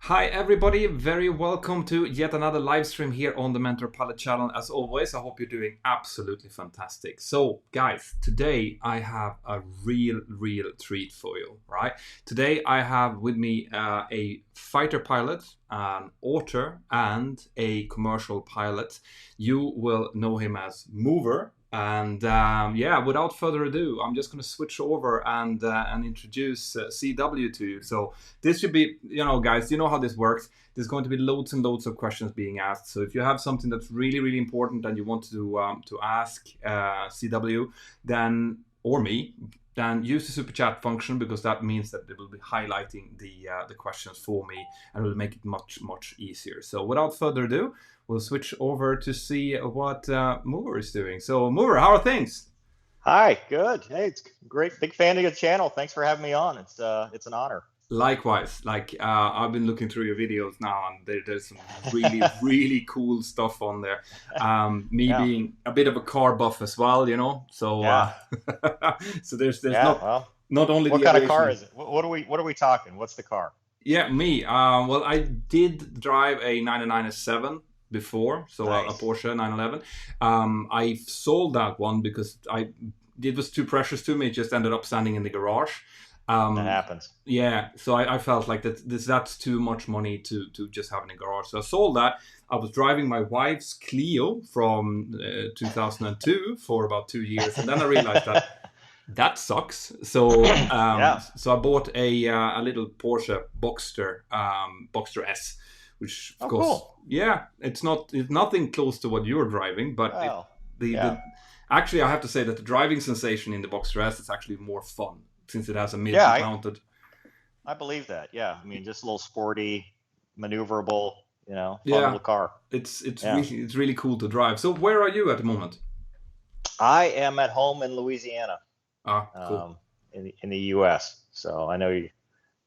Hi everybody, very welcome to yet another live stream here on the Mentor Pilot channel. As always, I hope you're doing absolutely fantastic. So guys, today I have a real treat for you, right? Today I have with me a fighter pilot, an author, and a commercial pilot. You will know him as Mover. And yeah, without further ado, I'm just going to switch over and introduce C.W to you. So this should be, guys, you know how this works. There's going to be loads and loads of questions being asked. So if you have something that's really important and you want to ask CW, then or me, then use the super chat function, because that means that it will be highlighting the questions for me and it will make it much easier. So without further ado, we'll switch over to see what Mover is doing. So Mover, how are things? Hi, good. Hey, it's great. Big fan of your channel. Thanks for having me on. It's an honor. Likewise, I've been looking through your videos now, and there's some really cool stuff on there. Me Yeah, being a bit of a car buff as well, so yeah, so there's yeah. Well, not only what the kind of car aviation. is it? What are we talking? What's the car? Yeah, me. Well, I did drive a 997 before, so a Nice. Porsche 911. I sold that one because it was too precious to me. It just ended up standing in the garage. That Um, happens. yeah, so I felt like that's too much money to just have in a garage. So I sold that. I was driving my wife's Clio from 2002 for about 2 years, and then I realized that sucks. So Yeah. so I bought a little Porsche Boxster S, which of Oh, course, cool. yeah, it's nothing close to what you're driving, but Well, the yeah, actually I have to say that the driving sensation in the Boxster S is actually more fun since it has a yeah. mid I mounted. I believe that. Yeah. I mean, just a little sporty, maneuverable. Fun Yeah, little car. Yeah. it's really cool to drive. So where are you at the moment? I am at home in Louisiana, Ah, cool. um, in the U.S. So I know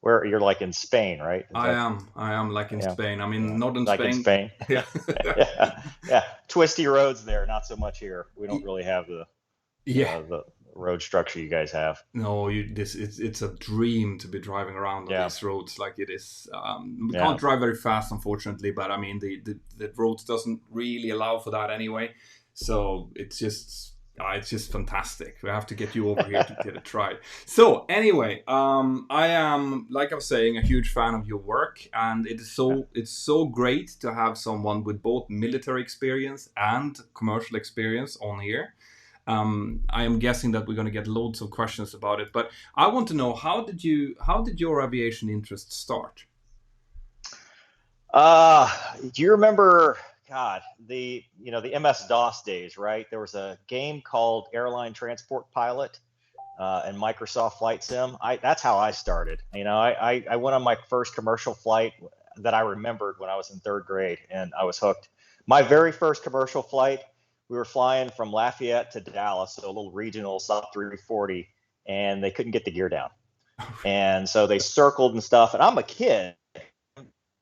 where you're like in Spain, right? Is that? I am like in Yeah. Spain. I Yeah. mean, not in Like in Spain. Spain. Yeah. Yeah. Yeah. Twisty roads there, not so much here. We don't Y- really have the yeah. the, the road structure you guys have. No, it's a dream to be driving around on Yeah. these roads like it is. We can't Yeah. drive very fast, unfortunately, but I mean the roads doesn't really allow for that anyway. So it's just fantastic. We have to get you over here to get it tried. So anyway, I am, like I was saying, a huge fan of your work, and Yeah. it's so great to have someone with both military experience and commercial experience on here. I am guessing that we're going to get loads of questions about it, but I want to know, how did your aviation interest start? Uh, do you remember, God, the MS-DOS days, right? There was a game called Airline Transport Pilot, and Microsoft Flight Sim. That's how I started. I went on my first commercial flight that I remembered when I was in third grade, and I was hooked. My very first commercial flight, we were flying from Lafayette to Dallas, so a little regional South 340, and they couldn't get the gear down, and so they circled and stuff. And I'm a kid,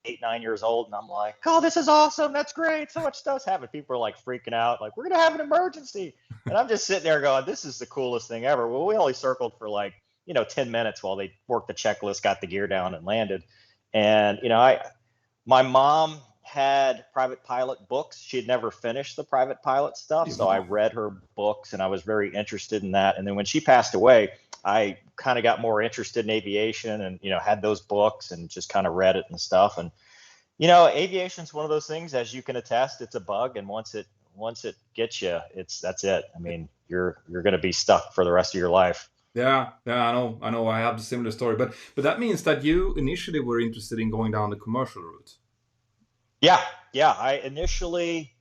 8, 9 years old, and I'm like, "Oh, this is awesome! That's great! So much stuff's happening." People are like freaking out, like, "We're gonna have an emergency!" And I'm just sitting there going, "This is the coolest thing ever." Well, we only circled for like 10 minutes while they worked the checklist, got the gear down, and landed. And my mom had private pilot books. She had never finished the private pilot stuff, so I Wow. read her books, and I was very interested in that. And then when she passed away, I kind of got more interested in aviation, and had those books and just kind of read it and stuff. And aviation is one of those things, as you can attest, it's a bug, and once it gets you, that's it. I mean, you're going to be stuck for the rest of your life. Yeah, I know. I have the similar story, but that means that you initially were interested in going down the commercial route. Yeah, yeah. I initially,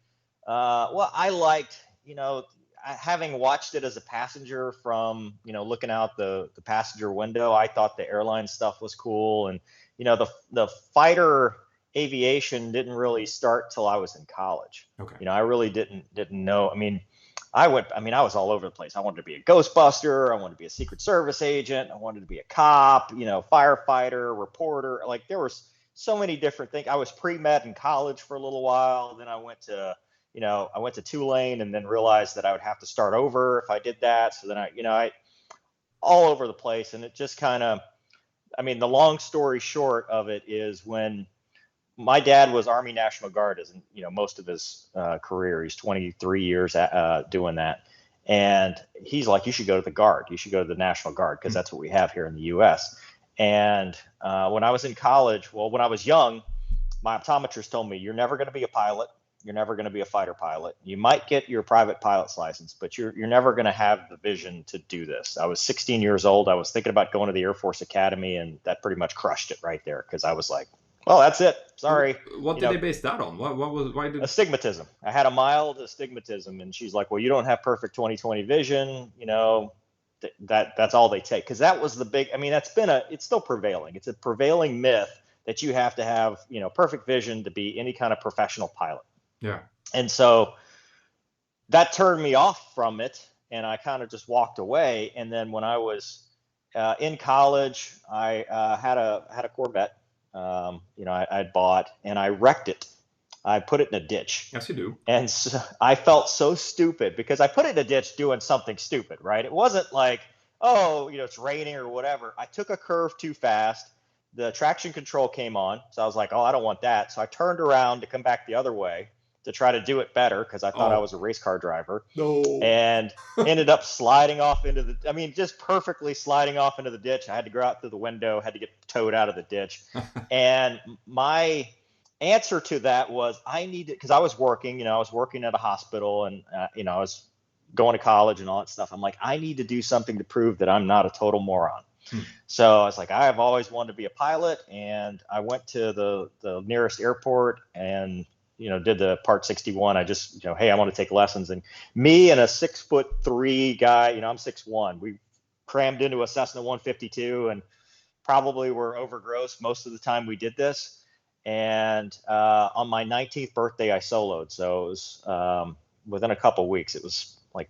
well, I liked, having watched it as a passenger from, looking out the passenger window. I thought the airline stuff was cool, and the fighter aviation didn't really start till I was in college. Okay. I really didn't know. I mean, I was all over the place. I wanted to be a Ghostbuster. I wanted to be a Secret Service agent. I wanted to be a cop, firefighter, reporter. Like, there was so many different things. I was pre-med in college for a little while. Then I went to Tulane, and then realized that I would have to start over if I did that. So then I all over the place. And it just kind of, I mean, the long story short of it is, when my dad was Army National Guard, as most of his career. He's 23 years doing that, and he's like, you should go to the Guard. You should go to the National Guard because that's what we have here in the U.S. And when I was in college, well, when I was young, my optometrist told me, you're never going to be a pilot. You're never going to be a fighter pilot. You might get your private pilot's license, but you're never going to have the vision to do this. I was 16 years old. I was thinking about going to the Air Force Academy, and that pretty much crushed it right there because I was like, well, that's it. Sorry. What did they base that on? Why did astigmatism? I had a mild astigmatism, and she's like, well, you don't have perfect 20/20 vision. That's all they take, because that was the big. I mean, it's still prevailing. It's a prevailing myth that you have to have perfect vision to be any kind of professional pilot. Yeah. And so that turned me off from it, and I kind of just walked away. And then when I was in college, I had a Corvette. I'd bought, and I wrecked it. I put it in a ditch. Yes, you do. And so I felt so stupid because I put it in a ditch doing something stupid, right? It wasn't like, oh, it's raining or whatever. I took a curve too fast. The traction control came on. So I was like, oh, I don't want that. So I turned around to come back the other way to try to do it better because I thought I was a race car driver. No. And ended up sliding off into just perfectly sliding off into the ditch. I had to go out through the window, had to get towed out of the ditch. And my answer to that was because I was working, I was working at a hospital, and, I was going to college and all that stuff. I'm like, I need to do something to prove that I'm not a total moron. So I was like, I have always wanted to be a pilot. And I went to the nearest airport and, did the Part 61. I just, hey, I want to take lessons. And me and a 6'3" guy, I'm 6'1", we crammed into a Cessna 152 and probably were overgrossed most of the time we did this. And on my 19th birthday, I soloed. So it was within a couple of weeks. It was like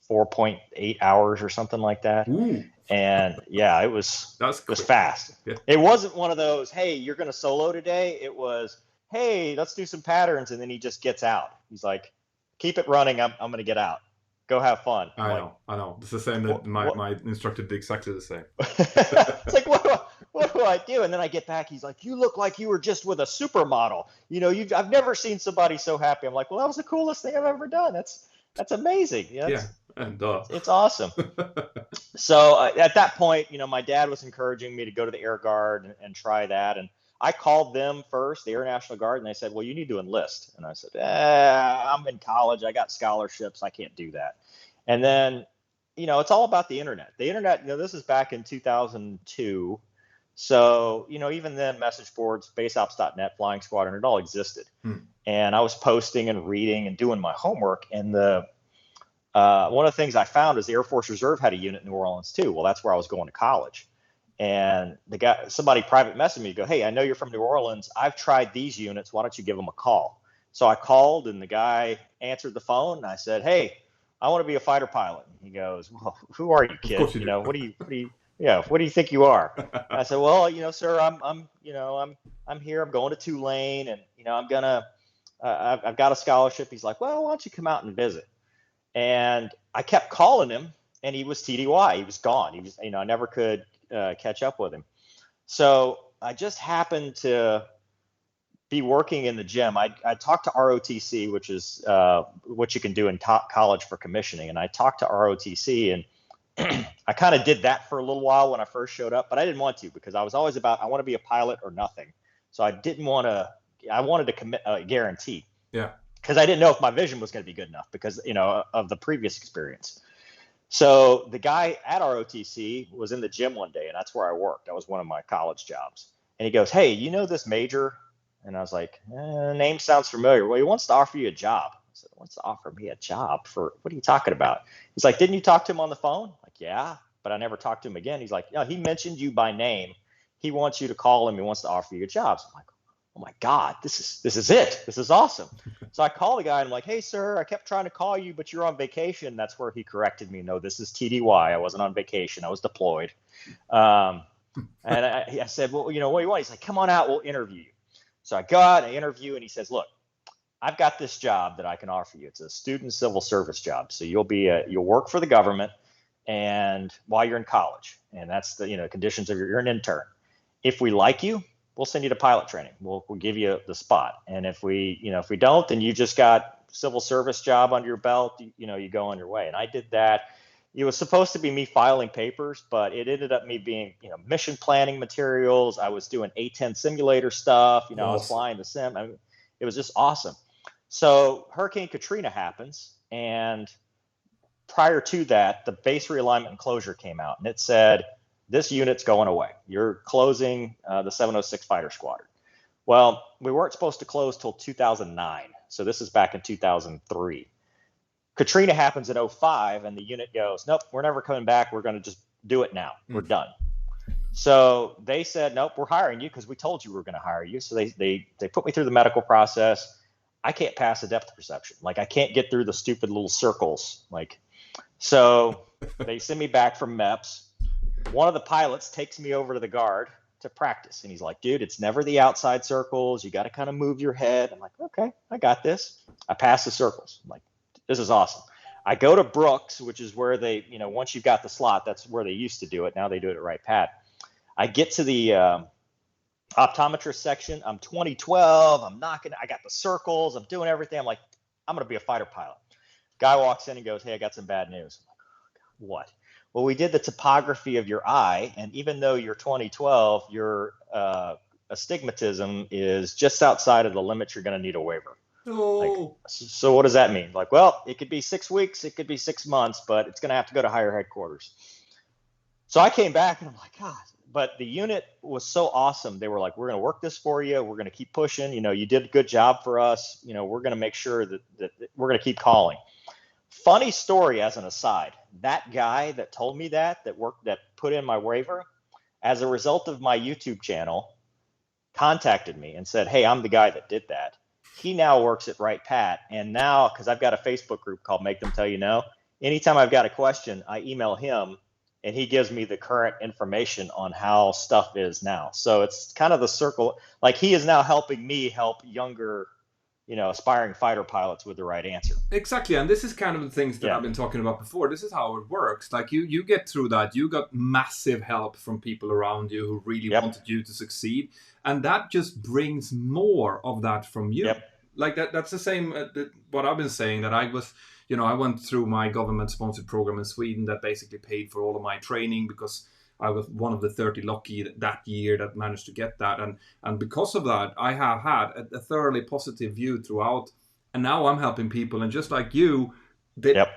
4.8 hours or something like that. Ooh. And yeah, it was fast. Yeah. It wasn't one of those, hey, you're going to solo today. It was, hey, let's do some patterns. And then he just gets out. He's like, keep it running. I'm going to get out. Go have fun. I know. It's the same that my instructor did exactly the same. It's like, what do I do? And then I get back. He's like, you look like you were just with a supermodel. I've never seen somebody so happy. I'm like, well, that was the coolest thing I've ever done. That's amazing. Yeah. And it's awesome. So at that point, my dad was encouraging me to go to the Air Guard and try that. And I called them first, the Air National Guard, and they said, well, you need to enlist. And I said, I'm in college. I got scholarships. I can't do that. And then, it's all about the internet. The internet, this is back in 2002. So, even then, message boards, baseops.net, Flying Squadron, it all existed. And I was posting and reading and doing my homework. And one of the things I found is the Air Force Reserve had a unit in New Orleans too. Well, that's where I was going to college. And somebody private messaged me, go, hey, I know you're from New Orleans. I've tried these units. Why don't you give them a call? So I called, and the guy answered the phone, and I said, hey, I want to be a fighter pilot. And he goes, well, who are you, kid? What do you think you are? I said, well, sir, I'm here. I'm going to Tulane, and I've got a scholarship. He's like, well, why don't you come out and visit? And I kept calling him, and he was TDY. He was gone. He was, I never could catch up with him. So I just happened to be working in the gym. I talked to ROTC, which is what you can do in college for commissioning. And I talked to ROTC, and I kind of did that for a little while when I first showed up, but I didn't want to, because I was always about, I want to be a pilot or nothing. So I wanted to commit a guarantee. Yeah. Because I didn't know if my vision was going to be good enough because, of the previous experience. So the guy at ROTC was in the gym one day, and that's where I worked. That was one of my college jobs. And he goes, hey, this major? And I was like, name sounds familiar. Well, he wants to offer you a job. I said, wants to offer me a job for, what are you talking about? He's like, didn't you talk to him on the phone? I'm like, yeah, but I never talked to him again. He's like, no, he mentioned you by name. He wants you to call him. He wants to offer you a job. So I'm like, oh my God, this is it. This is awesome. So I call the guy and I'm like, hey, sir, I kept trying to call you, but you're on vacation. That's where he corrected me. No, this is TDY. I wasn't on vacation. I was deployed. And I said, well, what do you want? He's like, come on out. We'll interview you. So I go out and I interview, and he says, look, I've got this job that I can offer you. It's a student civil service job. So you'll work for the government and while you're in college, and that's the, conditions of you're an intern. If we like you, we'll send you to pilot training. We'll give you the spot. And if we don't, then you just got civil service job under your belt. You go on your way. And I did that. It was supposed to be me filing papers, but it ended up me being, mission planning materials. I was doing A-10 simulator stuff. I was Awesome. flying the sim. I mean, it was just awesome. So Hurricane Katrina happens, and prior to that, the base realignment and closure came out, and it said, this unit's going away. You're closing the 706 Fighter Squadron. Well, we weren't supposed to close till 2009. So this is back in 2003. Katrina happens in 2005, and the unit goes, nope, we're never coming back. We're going to just do it now. We're done. So they said, nope, we're hiring you because we told you we were going to hire you. So they put me through the medical process. I can't pass a depth perception. Like, I can't get through the stupid little circles. So they send me back from MEPS. One of the pilots takes me over to the guard to practice. And he's like, dude, it's never the outside circles. You got to kind of move your head. I'm like, okay, I got this. I pass the circles. I'm like, this is awesome. I go to Brooks, which is where they, once you've got the slot, that's where they used to do it. Now they do it at Wright Pat. I get to the optometrist section. I'm 2012. I got the circles. I'm doing everything. I'm like, I'm going to be a fighter pilot. Guy walks in and goes, hey, I got some bad news. I'm like, oh, God, what? Well, we did the topography of your eye, and even though you're 2012, your astigmatism is just outside of the limits you're going to need a waiver. Oh. So what does that mean? Like, well, it could be 6 weeks, it could be 6 months, but it's going to have to go to higher headquarters. So I came back, and I'm like, God. But the unit was so awesome. They were like, we're going to work this for you. We're going to keep pushing. You did a good job for us. We're going to make sure that we're going to keep calling. Funny story as an aside, that guy that told me that put in my waiver, as a result of my YouTube channel, contacted me and said, hey, I'm the guy that did that. He now works at Wright Pat. And now, because I've got a Facebook group called Make Them Tell You No, anytime I've got a question, I email him and he gives me the current information on how stuff is now. So it's kind of the circle. Like, he is now helping me help younger aspiring fighter pilots with the right answer. Exactly, and this is kind of the things that I've been talking about before. This is how it works. Like, you get through that. You got massive help from people around you who really wanted you to succeed, and that just brings more of that from you. Like that's the same. What I've been saying, that I was, I went through my government-sponsored program in Sweden that basically paid for all of my training, because I was one of the 30 lucky that year that managed to get that. And because of that, I have had a thoroughly positive view throughout. And now I'm helping people. And just like you,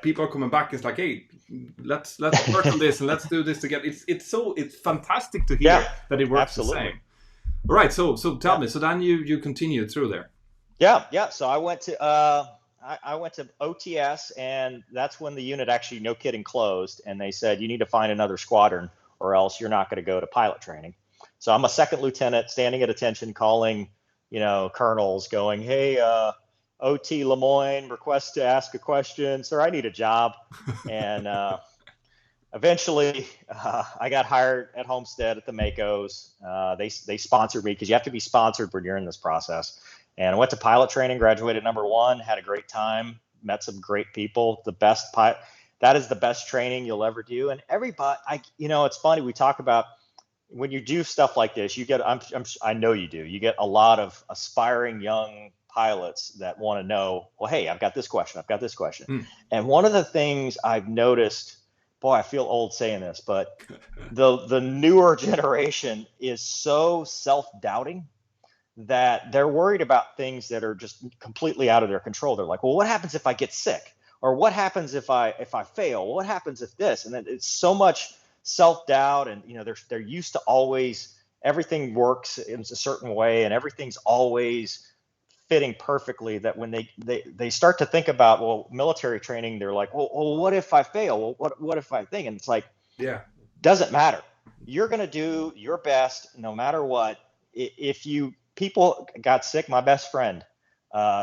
people are coming back. It's like, hey, let's work on this and let's do this together. It's fantastic to hear that it works the same. All right. So tell me, so then you continued through there. Yeah. So I went to OTS, and that's when the unit actually, no kidding, closed. And they said, you need to find another squadron, or else you're not going to go to pilot training. So I'm a second lieutenant standing at attention, calling, colonels, going, hey, OT Lemoine, request to ask a question. Sir, I need a job. And eventually I got hired at Homestead at the Makos. They sponsored me, because you have to be sponsored when you're in this process. And I went to pilot training, graduated #1, had a great time, met some great people, the best pilot. That is the best training you'll ever do. And everybody, it's funny. We talk about when you do stuff like this, you get, I know you do, you get a lot of aspiring young pilots that want to know, well, hey, I've got this question. And one of the things I've noticed, boy, I feel old saying this, but the newer generation is so self-doubting that they're worried about things that are just completely out of their control. They're like, well, what happens if I get sick? Or what happens if I fail? What happens if this? And then it's so much self-doubt, and they're used to always, everything works in a certain way, and everything's always fitting perfectly, that when they start to think about, well, military training, they're like, well, what if I fail? Well, what if I think? And it's like, doesn't matter. You're going to do your best no matter what. People got sick. My best friend,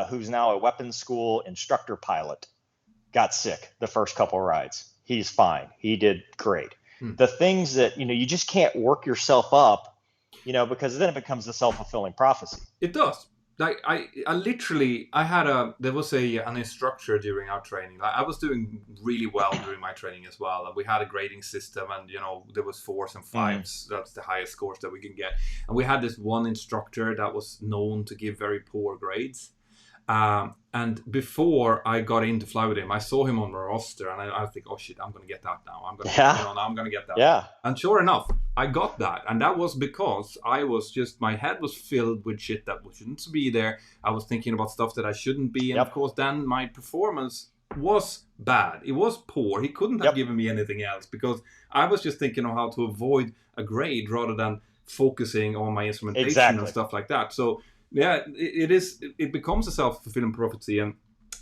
who's now a weapons school instructor pilot, got sick the first couple of rides. He's fine. He did great. The things that, you just can't work yourself up, because then it becomes a self-fulfilling prophecy. It does. like I literally there was an instructor during our training. Like I was doing really well during my training as well, and we had a grading system, and there was 4s and 5s. That's the highest scores that we can get. And we had this one instructor that was known to give very poor grades. And before I got in to fly with him, I saw him on the roster, and I think, oh shit, I'm gonna get that now. I'm gonna get that. Yeah. And sure enough, I got that, and that was because my head was filled with shit that shouldn't be there. I was thinking about stuff that I shouldn't be, and of course, then my performance was bad. It was poor. He couldn't have given me anything else because I was just thinking of how to avoid a grade rather than focusing on my instrumentation and stuff like that. So. Yeah, it becomes a self-fulfilling prophecy, and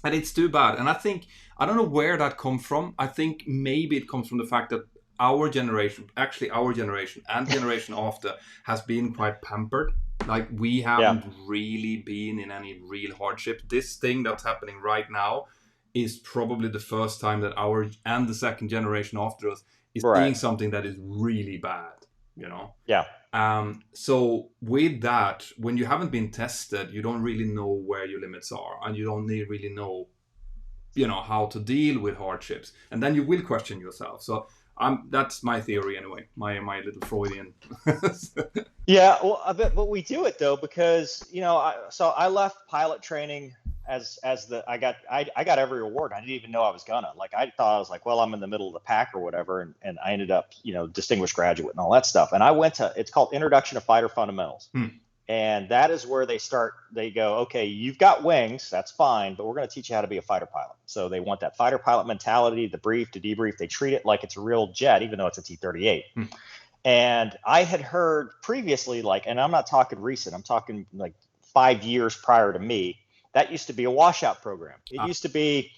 it's too bad. And I don't know where that comes from. I think maybe it comes from the fact that our generation and generation after has been quite pampered. Like we haven't really been in any real hardship. This thing that's happening right now is probably the first time that our and the second generation after us is seeing something that is really bad. Yeah. So with that, when you haven't been tested, you don't really know where your limits are, and you don't really know, how to deal with hardships, and then you will question yourself. So that's my theory anyway, my little Freudian. Yeah, well, but we do it though because I left pilot training I got every award. I didn't even know I was gonna. Like I thought I was like, well, I'm in the middle of the pack or whatever, and I ended up distinguished graduate and all that stuff. And I went to it's called Introduction to Fighter Fundamentals, and that is where they go, okay, you've got wings, that's fine, but we're going to teach you how to be a fighter pilot. So they want that fighter pilot mentality, the brief to debrief. They treat it like it's a real jet, even though it's a T-38. And I had heard previously, and I'm not talking recent, I'm talking like 5 years prior to me. That used to be a washout program. It used to be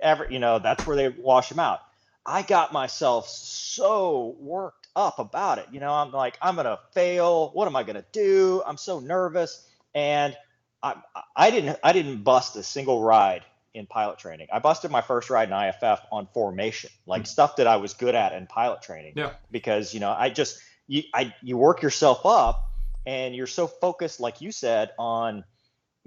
that's where they wash them out. I got myself so worked up about it. I'm like, I'm going to fail. What am I going to do? I'm so nervous. And I didn't bust a single ride in pilot training. I busted my first ride in IFF on formation, like stuff that I was good at in pilot training. Yeah. Because, you work yourself up and you're so focused, like you said, on,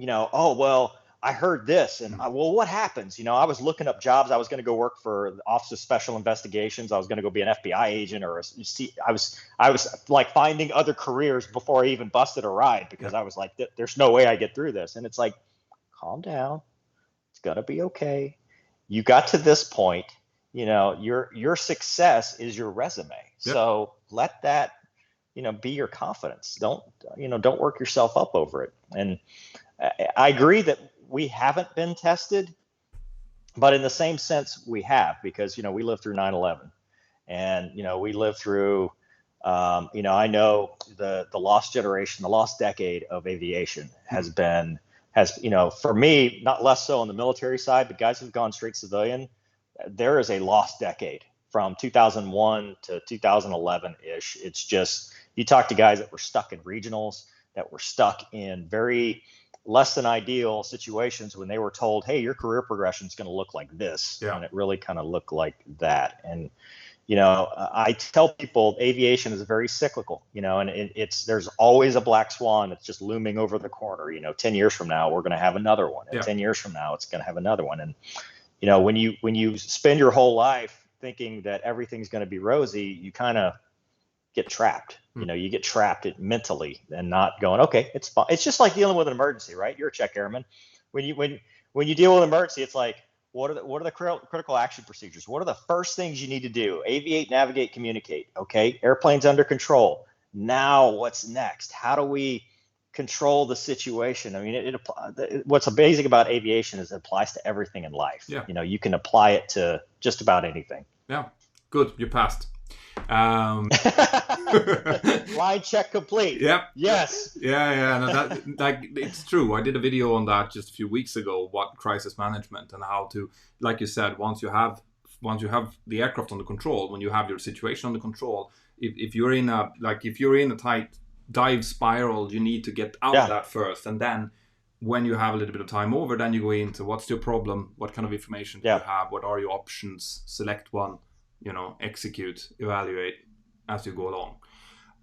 oh, well, I heard this and well, what happens? I was looking up jobs. I was going to go work for the Office of Special Investigations. I was going to go be an FBI agent I was like finding other careers before I even busted a ride because I was like, there's no way I get through this. And it's like, calm down. It's going to be okay. You got to this point, your success is your resume. Yep. So let that, be your confidence. Don't work yourself up over it. And I agree that we haven't been tested, but in the same sense we have, because, we lived through 9/11 and, we lived through, I know the lost generation, the lost decade of aviation has, for me, not less so on the military side, but guys who've gone straight civilian, there is a lost decade from 2001 to 2011 ish. It's just, you talk to guys that were stuck in regionals, that were stuck in very less than ideal situations when they were told, hey, your career progression is going to look like this. Yeah. And it really kind of looked like that. And, I tell people aviation is very cyclical, and there's always a black swan that's just looming over the corner. 10 years from now, we're going to have another one. And 10 years from now, it's going to have another one. And, when you spend your whole life thinking that everything's going to be rosy, you kind of get trapped. You get trapped mentally and not going, okay, it's fine. It's just like dealing with an emergency, right? You're a check airman. When you deal with an emergency, it's like, what are the critical action procedures? What are the first things you need to do? Aviate, navigate, communicate. Okay, airplane's under control. Now what's next? How do we control the situation? I mean, what's amazing about aviation is it applies to everything in life. Yeah. You can apply it to just about anything. Yeah, good. You passed. Line check complete. Yep. Yes. Yeah. No, it's true. I did a video on that just a few weeks ago. What crisis management and how to, like you said, once you have the aircraft under control, when you have your situation under control, if you're in a tight dive spiral, you need to get out of that first, and then when you have a little bit of time over, then you go into what's your problem, what kind of information do you have, what are your options, select one. Execute, evaluate as you go along.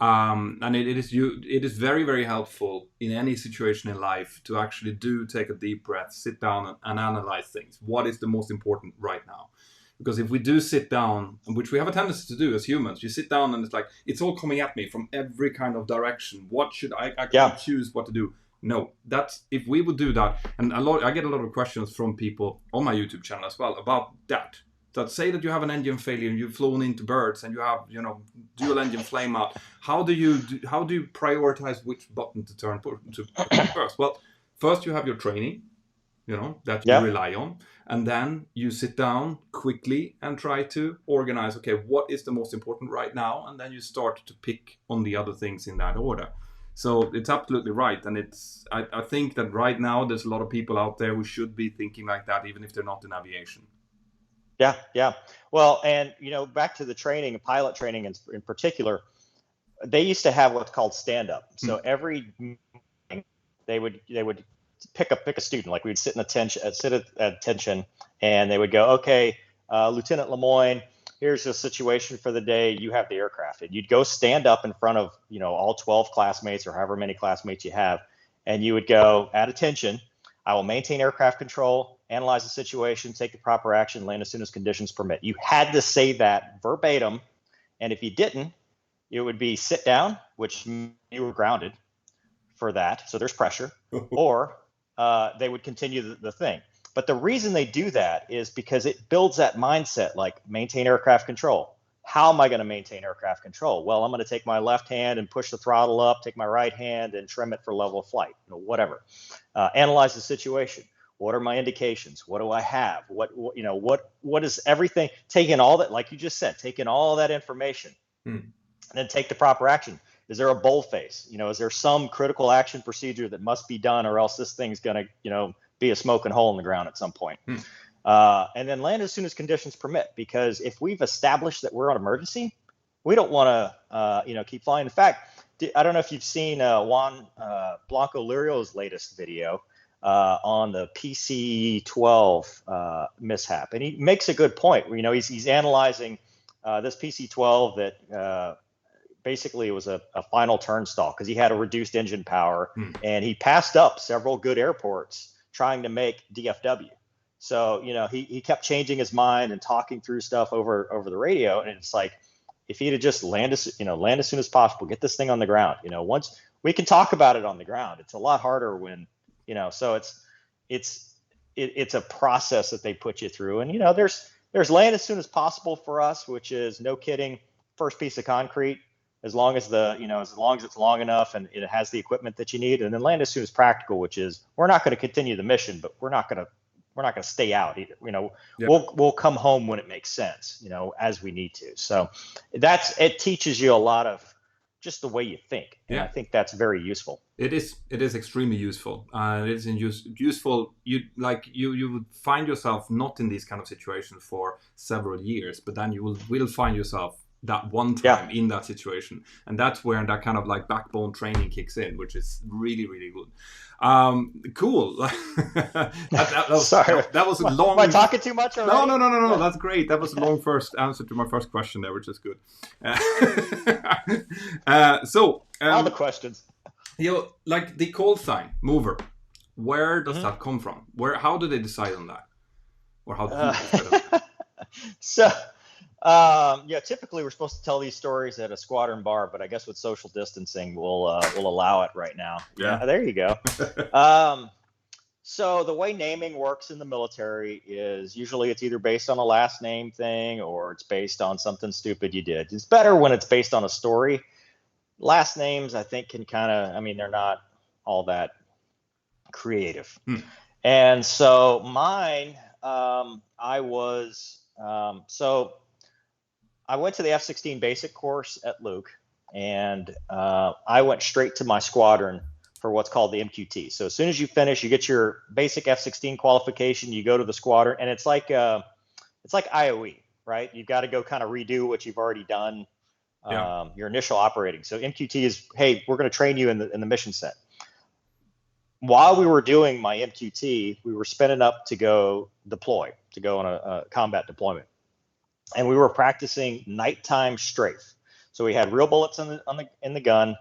And it is very, very helpful in any situation in life to actually take a deep breath, sit down and analyze things. What is the most important right now? Because if we do sit down, which we have a tendency to do as humans, you sit down and it's like, it's all coming at me from every kind of direction. What should I can't choose what to do. No, that's, if we would do that, and I get a lot of questions from people on my YouTube channel as well about that. That say that you have an engine failure and you've flown into birds and you have, dual engine flame out. How do you prioritize which button to turn first? Well, first you have your training, that you rely on, and then you sit down quickly and try to organize, okay, what is the most important right now, and then you start to pick on the other things in that order. So it's absolutely right, and I think that right now there's a lot of people out there who should be thinking like that, even if they're not in aviation. Yeah. Well, and back to the training, pilot training in particular, they used to have what's called stand up. So every they would pick a student, like we'd sit at attention, and they would go, okay, Lieutenant Lemoine, here's the situation for the day. You have the aircraft, and you'd go stand up in front of all 12 classmates or however many classmates you have, and you would go, at attention, I will maintain aircraft control, analyze the situation, take the proper action, land as soon as conditions permit. You had to say that verbatim, and if you didn't, it would be sit down, which you were grounded for that, so there's pressure, or they would continue the thing. But the reason they do that is because it builds that mindset, like maintain aircraft control. How am I going to maintain aircraft control? Well, I'm going to take my left hand and push the throttle up, take my right hand and trim it for level of flight, whatever. Analyze the situation. What are my indications? What do I have? What is everything? Taking all that, like you just said, taking all that information and then take the proper action. Is there a boldface? Is there some critical action procedure that must be done, or else this thing's going to, be a smoking hole in the ground at some point? And then land as soon as conditions permit, because if we've established that we're on emergency, we don't want to, keep flying. In fact, I don't know if you've seen Juan Blanco Lirio's latest video on the PC-12 mishap, and he makes a good point. He's analyzing this PC-12 that basically it was a final turn stall because he had a reduced engine power, and he passed up several good airports trying to make DFW. So, he kept changing his mind and talking through stuff over the radio. And it's like, if he'd have just land as soon as possible, get this thing on the ground. Once we can talk about it on the ground, it's a lot harder when, so it's a process that they put you through. And, there's land as soon as possible for us, which is, no kidding, first piece of concrete, as long as it's long enough and it has the equipment that you need. And then land as soon as practical, which is, we're not going to continue the mission, but we're not going to stay out either. We'll come home when it makes sense, as we need to. So it teaches you a lot of just the way you think. And I think that's very useful. It is extremely useful. It is useful. You would find yourself not in these kind of situations for several years, but then you will find yourself that one time in that situation, and that's where that kind of like backbone training kicks in, which is really, really good. Cool. that was a long. Am I talking too much already? No. That's great. That was a long first answer to my first question there, which is good. All the questions. Like the call sign mover. Where does that come from? How do they decide on that, or how do you decide on that? So. Typically we're supposed to tell these stories at a squadron bar, but I guess with social distancing, we'll allow it right now. Yeah, there you go. So the way naming works in the military is usually it's either based on a last name thing or it's based on something stupid you did. It's better when it's based on a story. Last names, I think, can they're not all that creative. And so mine, I went to the F-16 basic course at Luke, and I went straight to my squadron for what's called the MQT. So as soon as you finish, you get your basic F-16 qualification, you go to the squadron, and it's like IOE, right? You've got to go kind of redo what you've already done, your initial operating. So MQT is, hey, we're going to train you in the mission set. While we were doing my MQT, we were spinning up to go on a combat deployment. And we were practicing nighttime strafe. So we had real bullets in the gun,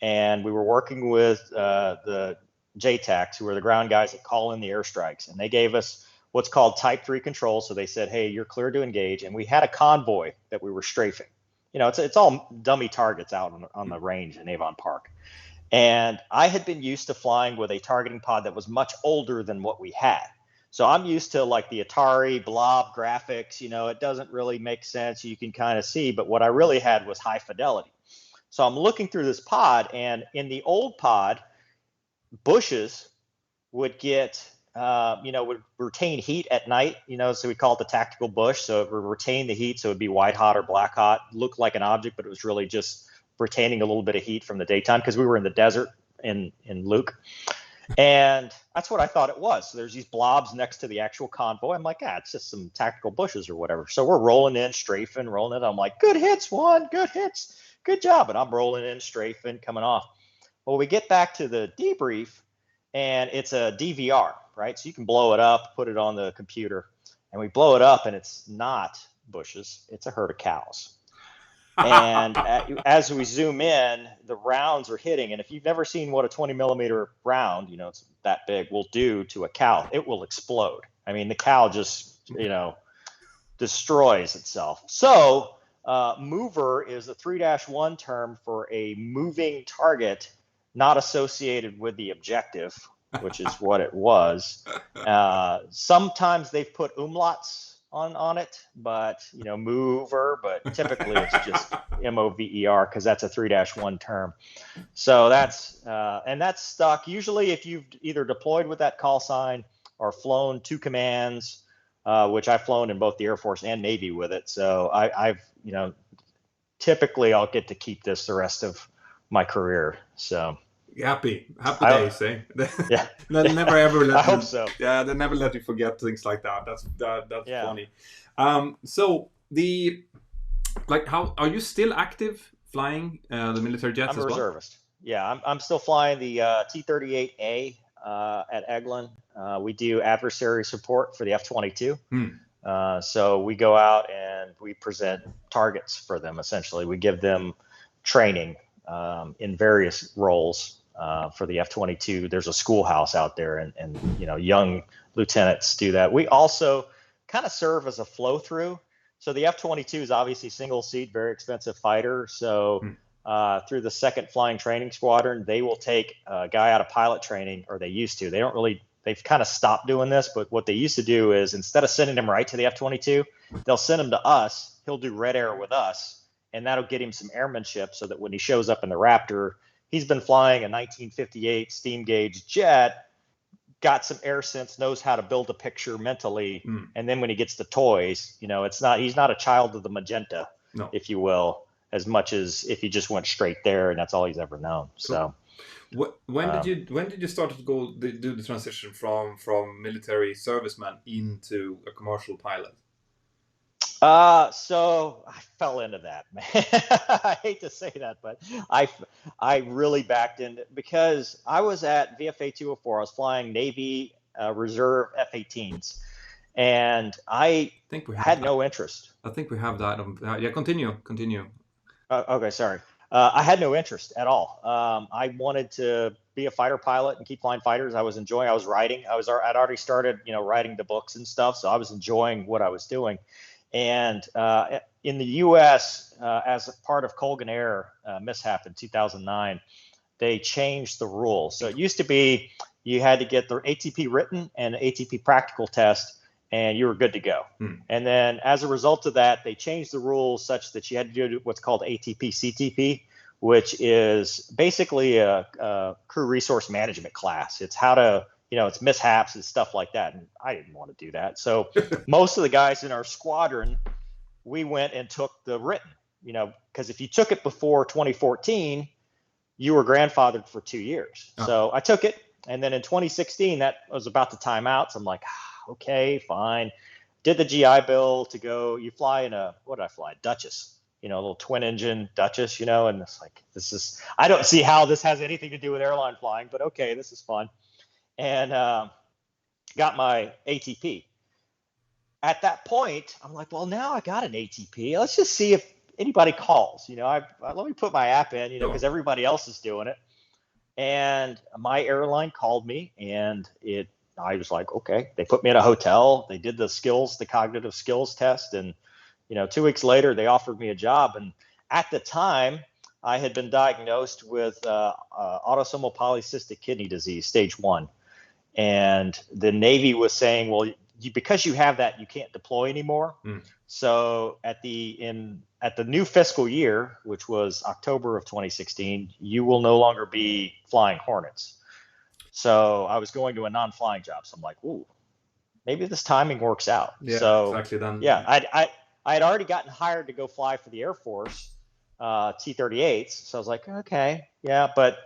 and we were working with the JTACs, who are the ground guys that call in the airstrikes, and they gave us what's called Type 3 control. So they said, hey, you're clear to engage, and we had a convoy that we were strafing. It's all dummy targets out on the range in Avon Park. And I had been used to flying with a targeting pod that was much older than what we had. So I'm used to like the Atari blob graphics, it doesn't really make sense. You can kind of see, but what I really had was high fidelity. So I'm looking through this pod, and in the old pod, bushes would get, would retain heat at night, so we call it the tactical bush. So it would retain the heat. So it'd be white hot or black hot, looked like an object, but it was really just retaining a little bit of heat from the daytime because we were in the desert in Luke. And that's what I thought it was. So there's these blobs next to the actual convoy. I'm like, it's just some tactical bushes or whatever. So we're rolling in, strafing, rolling in. I'm like, good hits, one, good hits, good job. And I'm rolling in, strafing, coming off. Well, we get back to the debrief, and it's a DVR, right? So you can blow it up, put it on the computer, and we blow it up, and it's not bushes. It's a herd of cows. And as we zoom in, the rounds are hitting. And if you've never seen what a 20 millimeter round, it's that big, will do to a cow, it will explode. I mean, the cow just, destroys itself. So mover is a 3-1 term for a moving target not associated with the objective, which is what it was. Sometimes they've put umlauts on it, but mover, but typically it's just MOVER because that's a 3-1 term. So that's stuck. Usually if you've either deployed with that call sign or flown 2 commands, which I've flown in both the Air Force and Navy with it. So I've typically I'll get to keep this the rest of my career. So happy days, eh? Yeah. They'll never ever let I hope so. Yeah, they never let you forget things like that. That's Yeah. funny. So how are you still active flying the military jets I'm as a well? reservist. Yeah, I'm still flying the T-38A at Eglin. We do adversary support for the F-22. So we go out and we present targets for them. Essentially, we give them training in various roles. For the F-22, there's a schoolhouse out there, and young lieutenants do that. We also kind of serve as a flow through. So the F-22 is obviously single seat, very expensive fighter. So through the 2nd Flying Training Squadron, they will take a guy out of pilot training, or they used to. They've kind of stopped doing this, but what they used to do is instead of sending him right to the F-22, they'll send him to us. He'll do red air with us, and that'll get him some airmanship so that when he shows up in the Raptor, he's been flying a 1958 steam gauge jet, got some air sense, knows how to build a picture mentally. And then when he gets to toys, he's not a child of the magenta, if you will, as much as if he just went straight there and that's all he's ever known. So when did you start to do the transition from military serviceman into a commercial pilot? So I fell into that, man. I hate to say that, but I really backed into it because I was at VFA 204. I was flying Navy Reserve F-18s, and I had no interest. I think we have that. Yeah, continue. Okay, sorry. I had no interest at all. I wanted to be a fighter pilot and keep flying fighters. I was writing. I'd already started, writing the books and stuff, so I was enjoying what I was doing. And in the U.S., as a part of Colgan Air mishap in 2009, they changed the rules. So it used to be you had to get the ATP written and ATP practical test, and you were good to go. And then as a result of that, they changed the rules such that you had to do what's called ATP CTP, which is basically a crew resource management class. It's how to it's mishaps and stuff like that. And I didn't want to do that. So most of the guys in our squadron, we went and took the written, because if you took it before 2014, you were grandfathered for 2 years. So I took it. And then in 2016, that was about to time out. So I'm like, okay, fine. Did the GI Bill to go, you fly in what did I fly? Duchess, a little twin engine Duchess, and it's like, I don't see how this has anything to do with airline flying, but okay, this is fun. And got my ATP. At that point, I'm like, well, now I got an ATP. Let's just see anybody calls, let me put my app in, Sure. because everybody else is doing it. And my airline called me, and I was like, okay. They put me in a hotel. They did the cognitive skills test, and 2 weeks later, they offered me a job. And at the time, I had been diagnosed with autosomal polycystic kidney disease, stage 1. And the Navy was saying, well, because you have that, you can't deploy anymore. So at the new fiscal year, which was October of 2016, you will no longer be flying Hornets. So I was going to a non-flying job. So I'm like, ooh, maybe this timing works out. Yeah, so exactly. Then yeah, I had already gotten hired to go fly for the Air Force, T-38s. So I was like, okay, yeah, but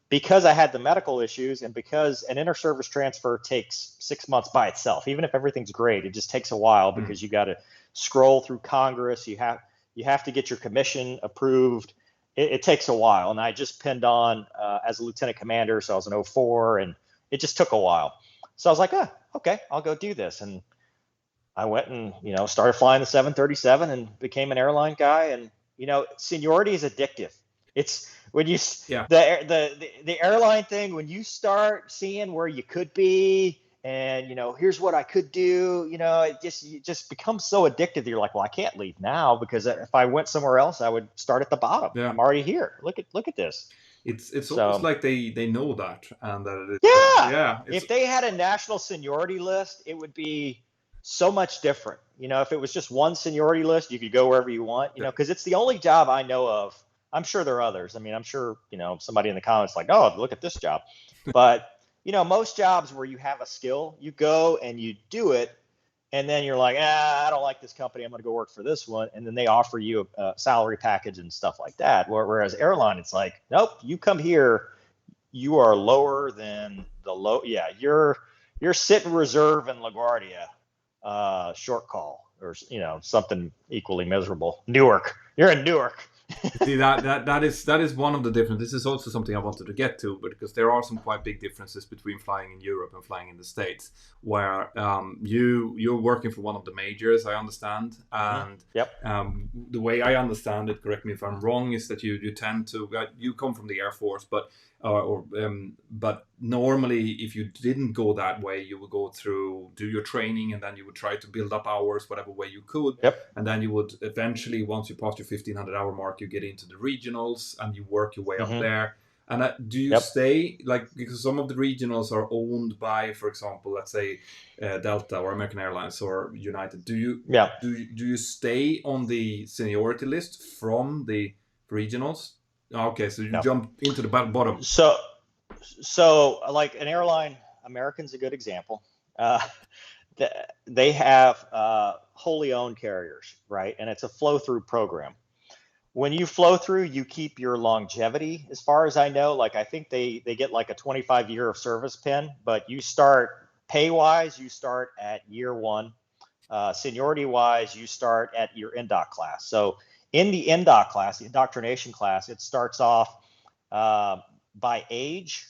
because I had the medical issues, and because an inter-service transfer takes 6 months by itself, even if everything's great, it just takes a while because you got to scroll through Congress. You have to get your commission approved. It takes a while, and I just pinned on as a lieutenant commander, so I was an 04, and it just took a while. So I was like, okay, I'll go do this, and I went and started flying the 737 and became an airline guy. And seniority is addictive. It's when you the airline thing, when you start seeing where you could be, and here's what I could do, it just becomes so addictive that you're like, well, I can't leave now, because if I went somewhere else, I would start at the bottom. Yeah. I'm already here. Look at this. It's almost like they know that, and that if they had a national seniority list, it would be so much different. If it was just one seniority list, you could go wherever you want, because it's the only job I know of. I'm sure there are others. I mean, I'm sure, somebody in the comments like, oh, look at this job. But, most jobs where you have a skill, you go and you do it, and then you're like, I don't like this company, I'm going to go work for this one. And then they offer you a salary package and stuff like that. Whereas airline, it's like, nope, you come here, you are lower than the low. Yeah, you're sitting reserve in LaGuardia, short call, or something equally miserable. Newark, you're in Newark. See, that is one of the differences. This is also something I wanted to get to, but because there are some quite big differences between flying in Europe and flying in the States, where you're working for one of the majors, I understand, and the way I understand it, correct me if I'm wrong, is that you tend to you come from the Air Force, but normally if you didn't go that way, you would go do your training, and then you would try to build up hours whatever way you could, and then you would eventually, once you pass your 1,500 hour mark, you get into the regionals and you work your way up there. And do you stay, because some of the regionals are owned by, for example, let's say Delta or American Airlines or United. Do you stay on the seniority list from the regionals? Okay, so you jump into the bottom. So like an airline, American's a good example. They have wholly owned carriers, right? And it's a flow-through program. When you flow through, you keep your longevity. As far as I know, I think they get like a 25-year of service pin, but you start pay-wise, you start at year 1. Seniority-wise, you start at your NDOC class. So in the NDOC class, the indoctrination class, it starts off by age,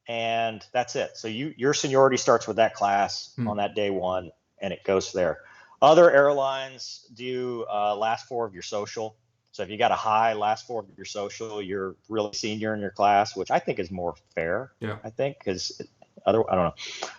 and that's it. So your seniority starts with that class on that day 1, and it goes there. Other airlines do last 4 of your social. So if you got a high last 4 of your social, you're really senior in your class, which I think is more fair. Yeah. I think, because I don't know,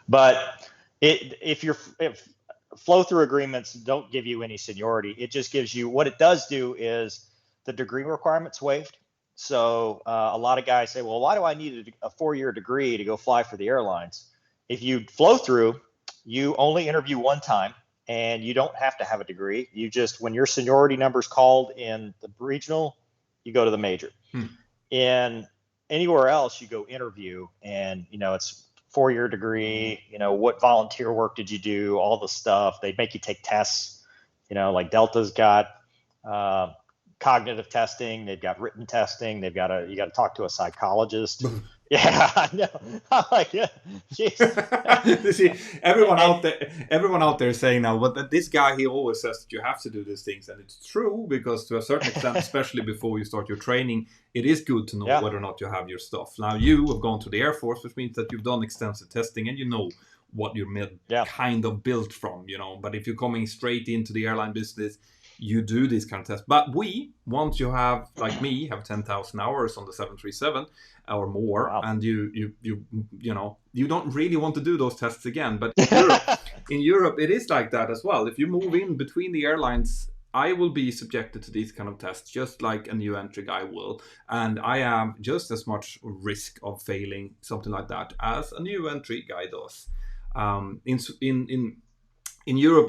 but if flow-through agreements don't give you any seniority, it just gives you, what it does do is the degree requirements waived. So a lot of guys say, well, why do I need a 4-year degree to go fly for the airlines? If you flow through, you only interview 1 time, and you don't have to have a degree. You just, when your seniority number's called in the regional, you go to the major. In anywhere else, you go interview, and it's 4-year degree, what volunteer work did you do, all the stuff. They make you take tests, like Delta's got cognitive testing, they've got written testing, you got to talk to a psychologist. Yeah, I know. I'm like, yeah, See, everyone out there is saying now, but this guy, he always says that you have to do these things, and it's true, because to a certain extent, especially before you start your training, it is good to know whether or not you have your stuff. Now, you have gone to the Air Force, which means that you've done extensive testing, and you know what you're kind of built from, But if you're coming straight into the airline business, you do these kind of tests. But once you have, like me, have 10,000 hours on the 737 or more, Wow. and you don't really want to do those tests again. But in Europe, it is like that as well. If you move in between the airlines, I will be subjected to these kind of tests, just like a new entry guy will, and I have just as much risk of failing something like that as a new entry guy does. In Europe,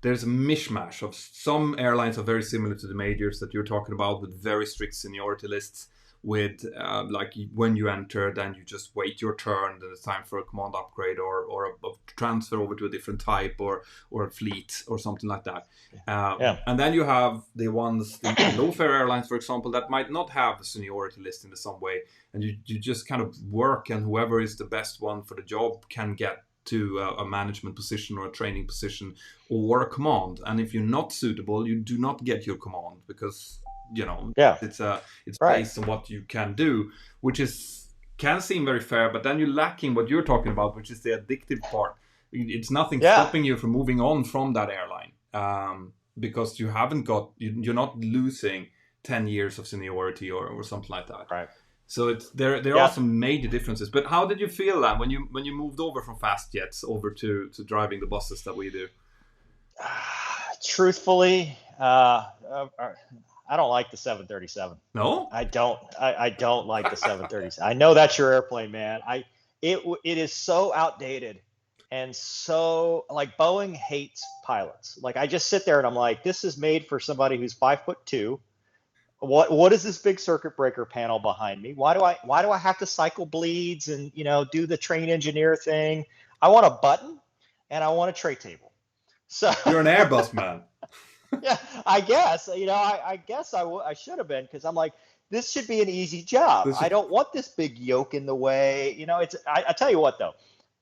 there's a mishmash of some airlines are very similar to the majors that you're talking about, with very strict seniority lists. With like when you enter, then you just wait your turn. Then it's time for a command upgrade or a transfer over to a different type or a fleet or something like that. Yeah. And then you have the ones, the low fare airlines, for example, that might not have a seniority list in some way, and you just kind of work, and whoever is the best one for the job can get to a management position or a training position or a command. And if you're not suitable, you do not get your command, because Yeah. it's Right. based on what you can do, which can seem very fair, but then you're lacking what you're talking about, which is the addictive part. It's nothing Yeah. stopping you from moving on from that airline, because you're not losing 10 years of seniority or something like that. Right. So there Yeah. are some major differences. But how did you feel then when you moved over from fast jets over to driving the buses that we do? Truthfully, I don't like the 737. No? I don't like the 737. I know that's your airplane, man. It is so outdated, and so, like, Boeing hates pilots. Like, I just sit there and I'm like, this is made for somebody who's 5'2". What is this big circuit breaker panel behind me? Why do I have to cycle bleeds and do the train engineer thing? I want a button and I want a tray table. So You're an Airbus man. yeah, I guess I guess I should have been, because I'm like, this should be an easy job. I don't want this big yoke in the way. I tell you what, though,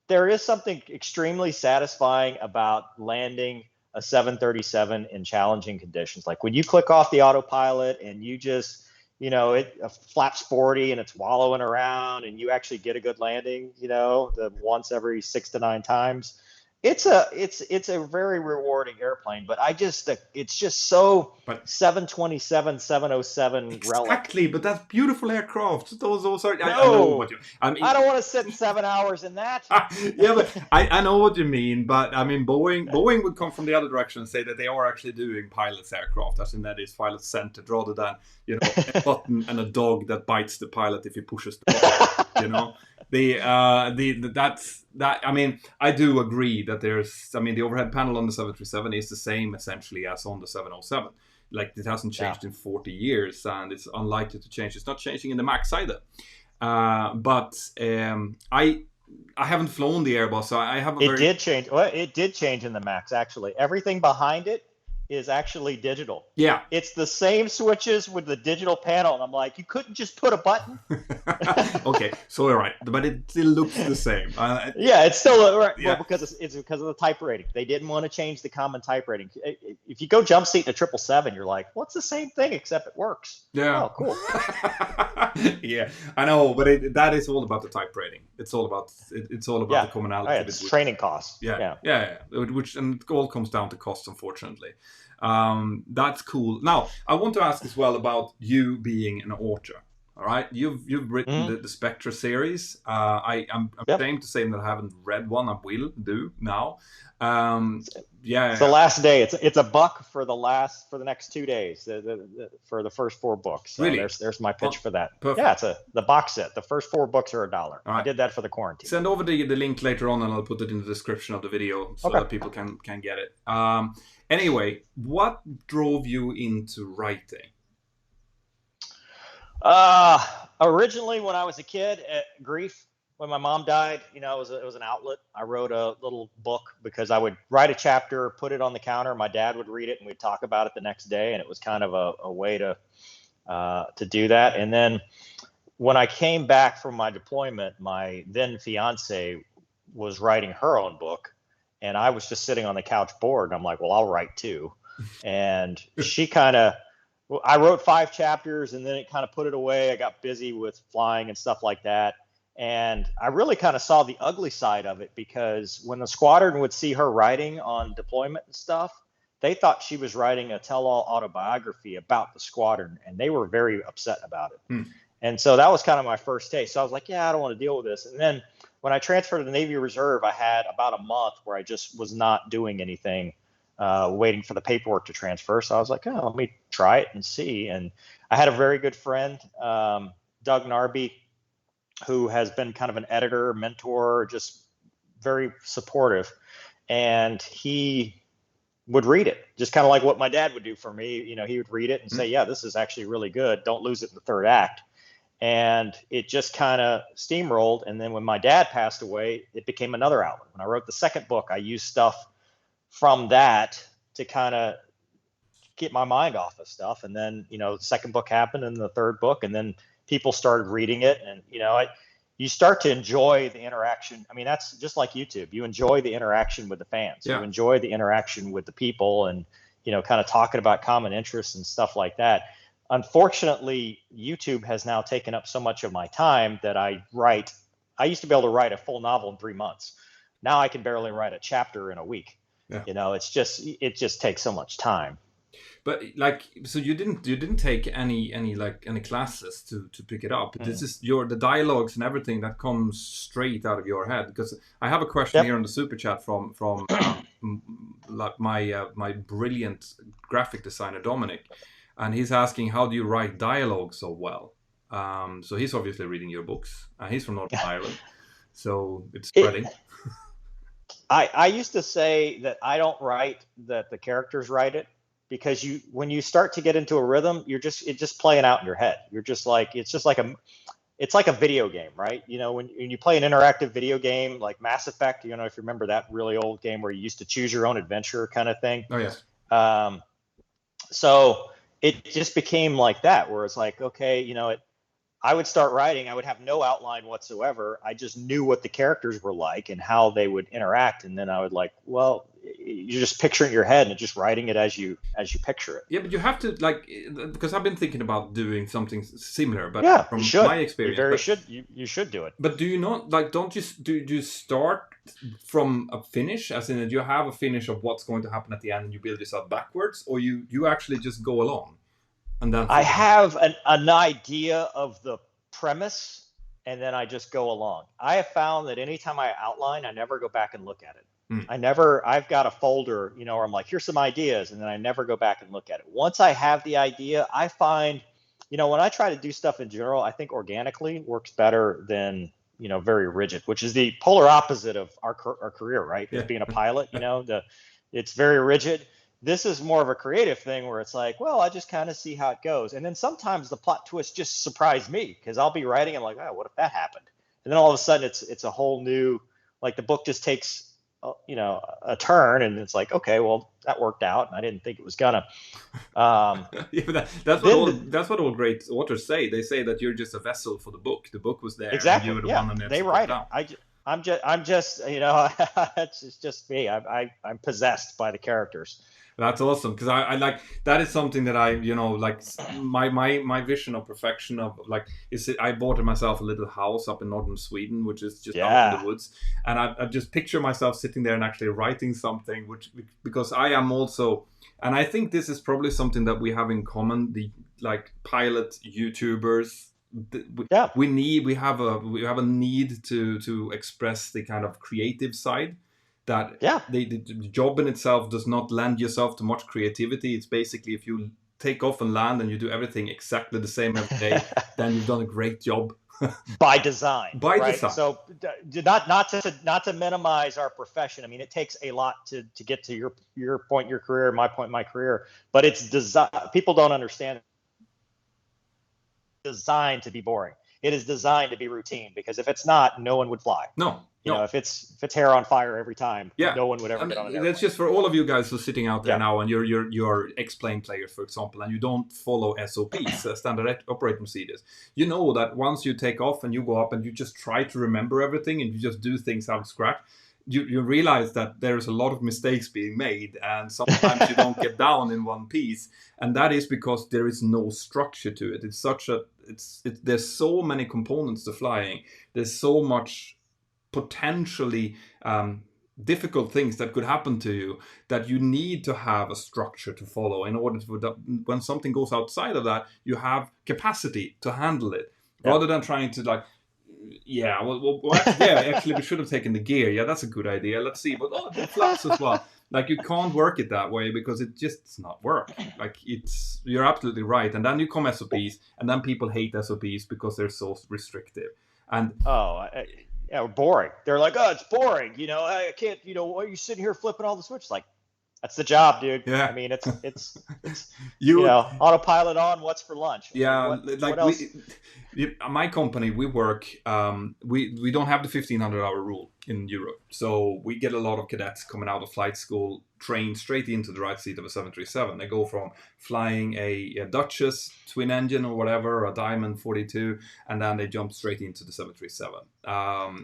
there is something extremely satisfying about landing a 737 in challenging conditions. Like when you click off the autopilot and you just, it flaps 40 and it's wallowing around and you actually get a good landing, the once every 6 to 9 times. It's a very rewarding airplane, but it's just so, But 727, 707 exactly, relic. but that's beautiful aircraft. Those are. I know what No, you. I mean, I don't want to sit 7 hours in that. yeah, but I know what you mean. But I mean, Boeing would come from the other direction and say that they are actually doing pilots aircraft, as in that is pilot centered, rather than a button and a dog that bites the pilot if he pushes the button. That's that. I mean, I do agree that the overhead panel on the 737 is the same essentially as on the 707. Like, it hasn't changed in 40 years, and it's unlikely to change. It's not changing in the Max either. But I haven't flown the Airbus, so I have a It did change. Well, it did change in the Max, actually. Everything behind it is actually digital. Yeah. It's the same switches with the digital panel. And I'm like, you couldn't just put a button? Okay, so you're right, but it still looks the same. Yeah, it's still right. Yeah. Well, because it's because of the type rating. They didn't want to change the common type rating. If you go jump seat in a 777, you're like, what's the same thing except it works? Yeah. Oh, cool. Yeah, I know, but that is all about the type rating. It's all about the commonality. Oh, yeah, it's training costs. Yeah. Which, and it all comes down to cost, unfortunately. That's cool. Now, I want to ask as well about you being an author. All right, you've written the Spectre series. I'm ashamed to say that I haven't read one. I will do now. It's the last day. It's $1 for the next 2 days. For the first 4 books. So really? There's my pitch for that. Perfect. Yeah, it's the box set. The first 4 books are $1. Right. I did that for the quarantine. Send over the link later on, and I'll put it in the description of the video so that people can get it. Anyway, what drove you into writing? Originally, when I was a kid, grief. When my mom died, it was an outlet. I wrote a little book because I would write a chapter, put it on the counter. My dad would read it, and we'd talk about it the next day. And it was kind of a way to do that. And then when I came back from my deployment, my then fiance was writing her own book, and I was just sitting on the couch bored. And I'm like, well, I'll write too. And she I wrote 5 chapters, and then it kind of put it away. I got busy with flying and stuff like that. And I really kind of saw the ugly side of it, because when the squadron would see her writing on deployment and stuff, they thought she was writing a tell-all autobiography about the squadron, and they were very upset about it. Hmm. And so that was kind of my first taste. So I was like, yeah, I don't want to deal with this. And then when I transferred to the Navy Reserve, I had about a month where I just was not doing anything, waiting for the paperwork to transfer. So I was like, oh, let me try it and see. And I had a very good friend, Doug Narby, who has been kind of an editor, mentor, just very supportive. And he would read it, just kind of like what my dad would do for me. He would read it and say, yeah, this is actually really good. Don't lose it in the third act. And it just kind of steamrolled. And then when my dad passed away, it became another outlet. When I wrote the second book, I used stuff from that to kind of get my mind off of stuff. And then, the second book happened, and the third book, and then people started reading it. And, you start to enjoy the interaction. I mean, that's just like YouTube. You enjoy the interaction with the fans. Yeah. You enjoy the interaction with the people, and, kind of talking about common interests and stuff like that. Unfortunately, YouTube has now taken up so much of my time that I used to be able to write a full novel in 3 months. Now I can barely write a chapter in a week. Yeah. It just takes so much time. But so you didn't take any classes to pick it up. This is the dialogues and everything that comes straight out of your head. Because I have a question here on the super chat from my brilliant graphic designer Dominic, and he's asking, how do you write dialogue so well? So he's obviously reading your books. He's from Northern Ireland, so it's spreading. I used to say that I don't write, that the characters write it, because when you start to get into a rhythm, it's just playing out in your head. You're just like, it's like a video game, right? When you play an interactive video game like Mass Effect, if you remember that really old game where you used to choose your own adventure kind of thing. Oh yes. So it just became like that, where it's like, okay, I would start writing. I would have no outline whatsoever. I just knew what the characters were like and how they would interact. And then I would you're just picturing it in your head and just writing it as you picture it. Yeah, but you have to, because I've been thinking about doing something similar, but yeah, from my experience, you should do it. But do you not do you start from a finish, as in, do you have a finish of what's going to happen at the end and you build this up backwards, or you actually just go along? And then I have an idea of the premise, and then I just go along. I have found that anytime I outline, I never go back and look at it. I've got a folder, where I'm like, here's some ideas, and then I never go back and look at it. Once I have the idea, I find, when I try to do stuff in general, I think organically works better than, very rigid, which is the polar opposite of our career, right? Yeah. Being a pilot, it's very rigid. This is more of a creative thing where it's like, well, I just kind of see how it goes. And then sometimes the plot twist just surprised me, because I'll be writing and like, oh, what if that happened? And then all of a sudden it's a whole new, the book just takes, a turn, and it's like, okay, well, that worked out, and I didn't think it was gonna. Yeah, that's what all great authors say. They say that you're just a vessel for the book. The book was there. Exactly. And you were the one that they write it. I'm just it's just me. I'm possessed by the characters. That's awesome, because I like, that is something that I, my vision of perfection of I bought myself a little house up in northern Sweden, which is just out in the woods, and I just picture myself sitting there and actually writing something, because I am also, and I think this is probably something that we have in common, the pilot YouTubers. We have a need to express the kind of creative side. That the job in itself does not lend yourself to much creativity. It's basically, if you take off and land and you do everything exactly the same every day, then you've done a great job. By design. Design. So not to minimize our profession. I mean, it takes a lot to get to your point, your career, my point, my career. But it's design. People don't understand. It's designed to be boring. It is designed to be routine, because if it's not, no one would fly. No. If it's hair on fire every time, no one would ever get on an airplane. That's just for all of you guys who are sitting out there now, and you're X-plane players, for example, and you don't follow SOPs, standard operating procedures. You know that once you take off and you go up and you just try to remember everything and you just do things out of scratch, you realize that there's a lot of mistakes being made, and sometimes you don't get down in one piece, and that is because there is no structure to it. There's so many components to flying. There's so much potentially difficult things that could happen to you, that you need to have a structure to follow in order to, when something goes outside of that, you have capacity to handle it, rather than trying to like, yeah, actually we should have taken the gear. Yeah, that's a good idea. Let's see, but the flaps as well. Like, you can't work it that way because it just does not work. Like, you're absolutely right. And then you come SOPs, and then people hate SOPs because they're so restrictive. And yeah, boring. They're like, oh, it's boring. You know, I can't. You know, why are you sitting here flipping all the switches? Like, that's the job, dude. Yeah. I mean, it's you know, autopilot on. What's for lunch? Yeah, what else? My company, we work. We don't have the 1,500-hour rule in Europe, so we get a lot of cadets coming out of flight school trained straight into the right seat of a 737. They go from flying a Duchess twin engine or whatever, a Diamond 42, and then they jump straight into the 737.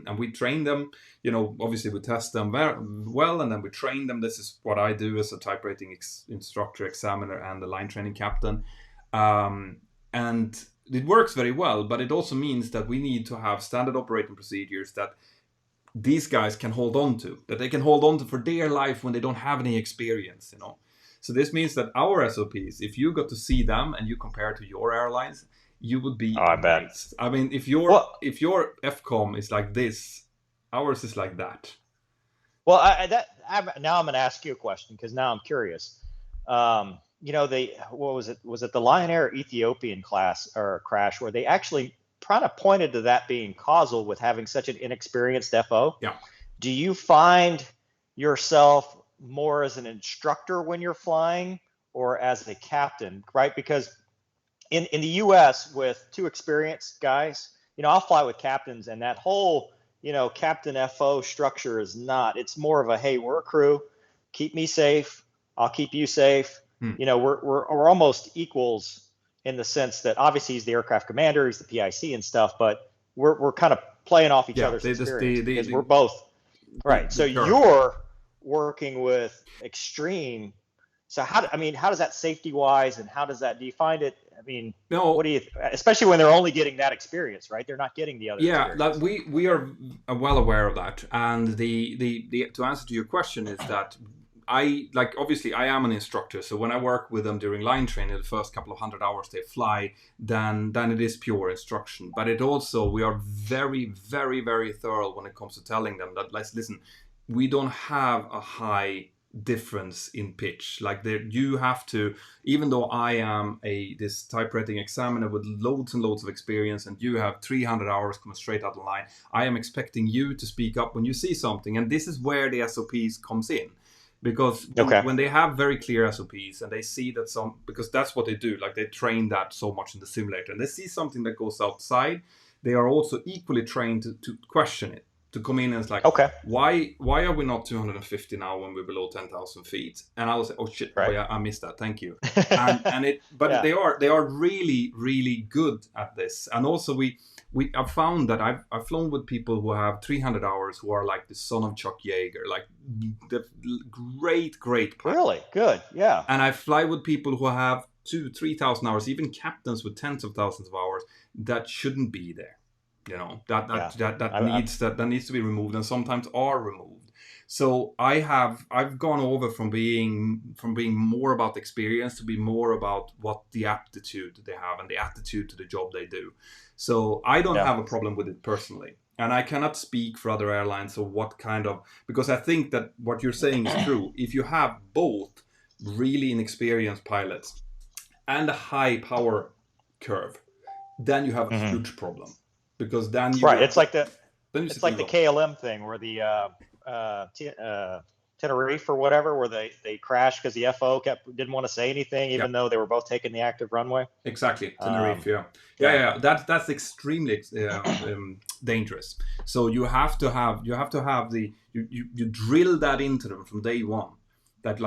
And we train them. You know, obviously we test them very well, and then we train them. This is what I do as a type rating instructor, examiner, and the line training captain. And it works very well, but it also means that we need to have standard operating procedures that these guys can hold on to, that they can hold on to for their life when they don't have any experience, you know. So this means that our SOPs, if you got to see them and you compare to your airlines, you would be amazed. I mean, if your FCOM is like this, ours is like that. Well, now I'm going to ask you a question, because now I'm curious. You know, what was it? Was it the Lion Air Ethiopian crash where they actually kind of pointed to that being causal with having such an inexperienced FO? Yeah. Do you find yourself more as an instructor when you're flying, or as a captain, right? Because in the US, with two experienced guys, you know, I'll fly with captains, and that whole, you know, captain FO structure is not. It's more of a, hey, we're a crew, keep me safe, I'll keep you safe. You know, we're almost equals in the sense that obviously he's the aircraft commander, he's the PIC and stuff, but we're kind of playing off each other's experience, because we're both right. So you're working with extreme. So how does that safety wise, and do you find it? I mean, no, what do you, especially when they're only getting that experience, right? They're not getting the other. Yeah, like we are well aware of that. And the to answer to your question is that obviously I am an instructor, so when I work with them during line training, the first couple of 100 hours they fly, then it is pure instruction. But it also, we are very, very, very thorough when it comes to telling them that, listen, we don't have a high difference in pitch. Like, you have to, even though I am this type rating examiner with loads and loads of experience, and you have 300 hours coming straight out of the line, I am expecting you to speak up when you see something. And this is where the SOPs comes in. Because when they have very clear SOPs and they see that because that's what they do, like they train that so much in the simulator, and they see something that goes outside, they are also equally trained to question it, to come in and it's like, why are we not 250 now when we're below 10,000 feet? And I was like, oh shit, right. Oh yeah, I missed that, thank you. They are really, really good at this. And also I've found that I've flown with people who have 300 hours who are like the son of Chuck Yeager, like the great pilot. Really good, yeah. And I fly with people who have 2,000-3,000 hours, even captains with tens of thousands of hours that shouldn't be there. You know, that needs to be removed, and sometimes are removed. So I've gone over from being more about experience to be more about what the aptitude they have and the attitude to the job they do. So I don't have a problem with it personally. And I cannot speak for other airlines or what kind of, because I think that what you're saying is true. If you have both really inexperienced pilots and a high power curve, then you have a huge problem. Because then it's like the KLM thing where the Tenerife or whatever, where they crashed because the FO didn't want to say anything, even though they were both taking the active runway. Exactly, Tenerife. Yeah. That's extremely dangerous. So you have to have you drill that into them from day one. That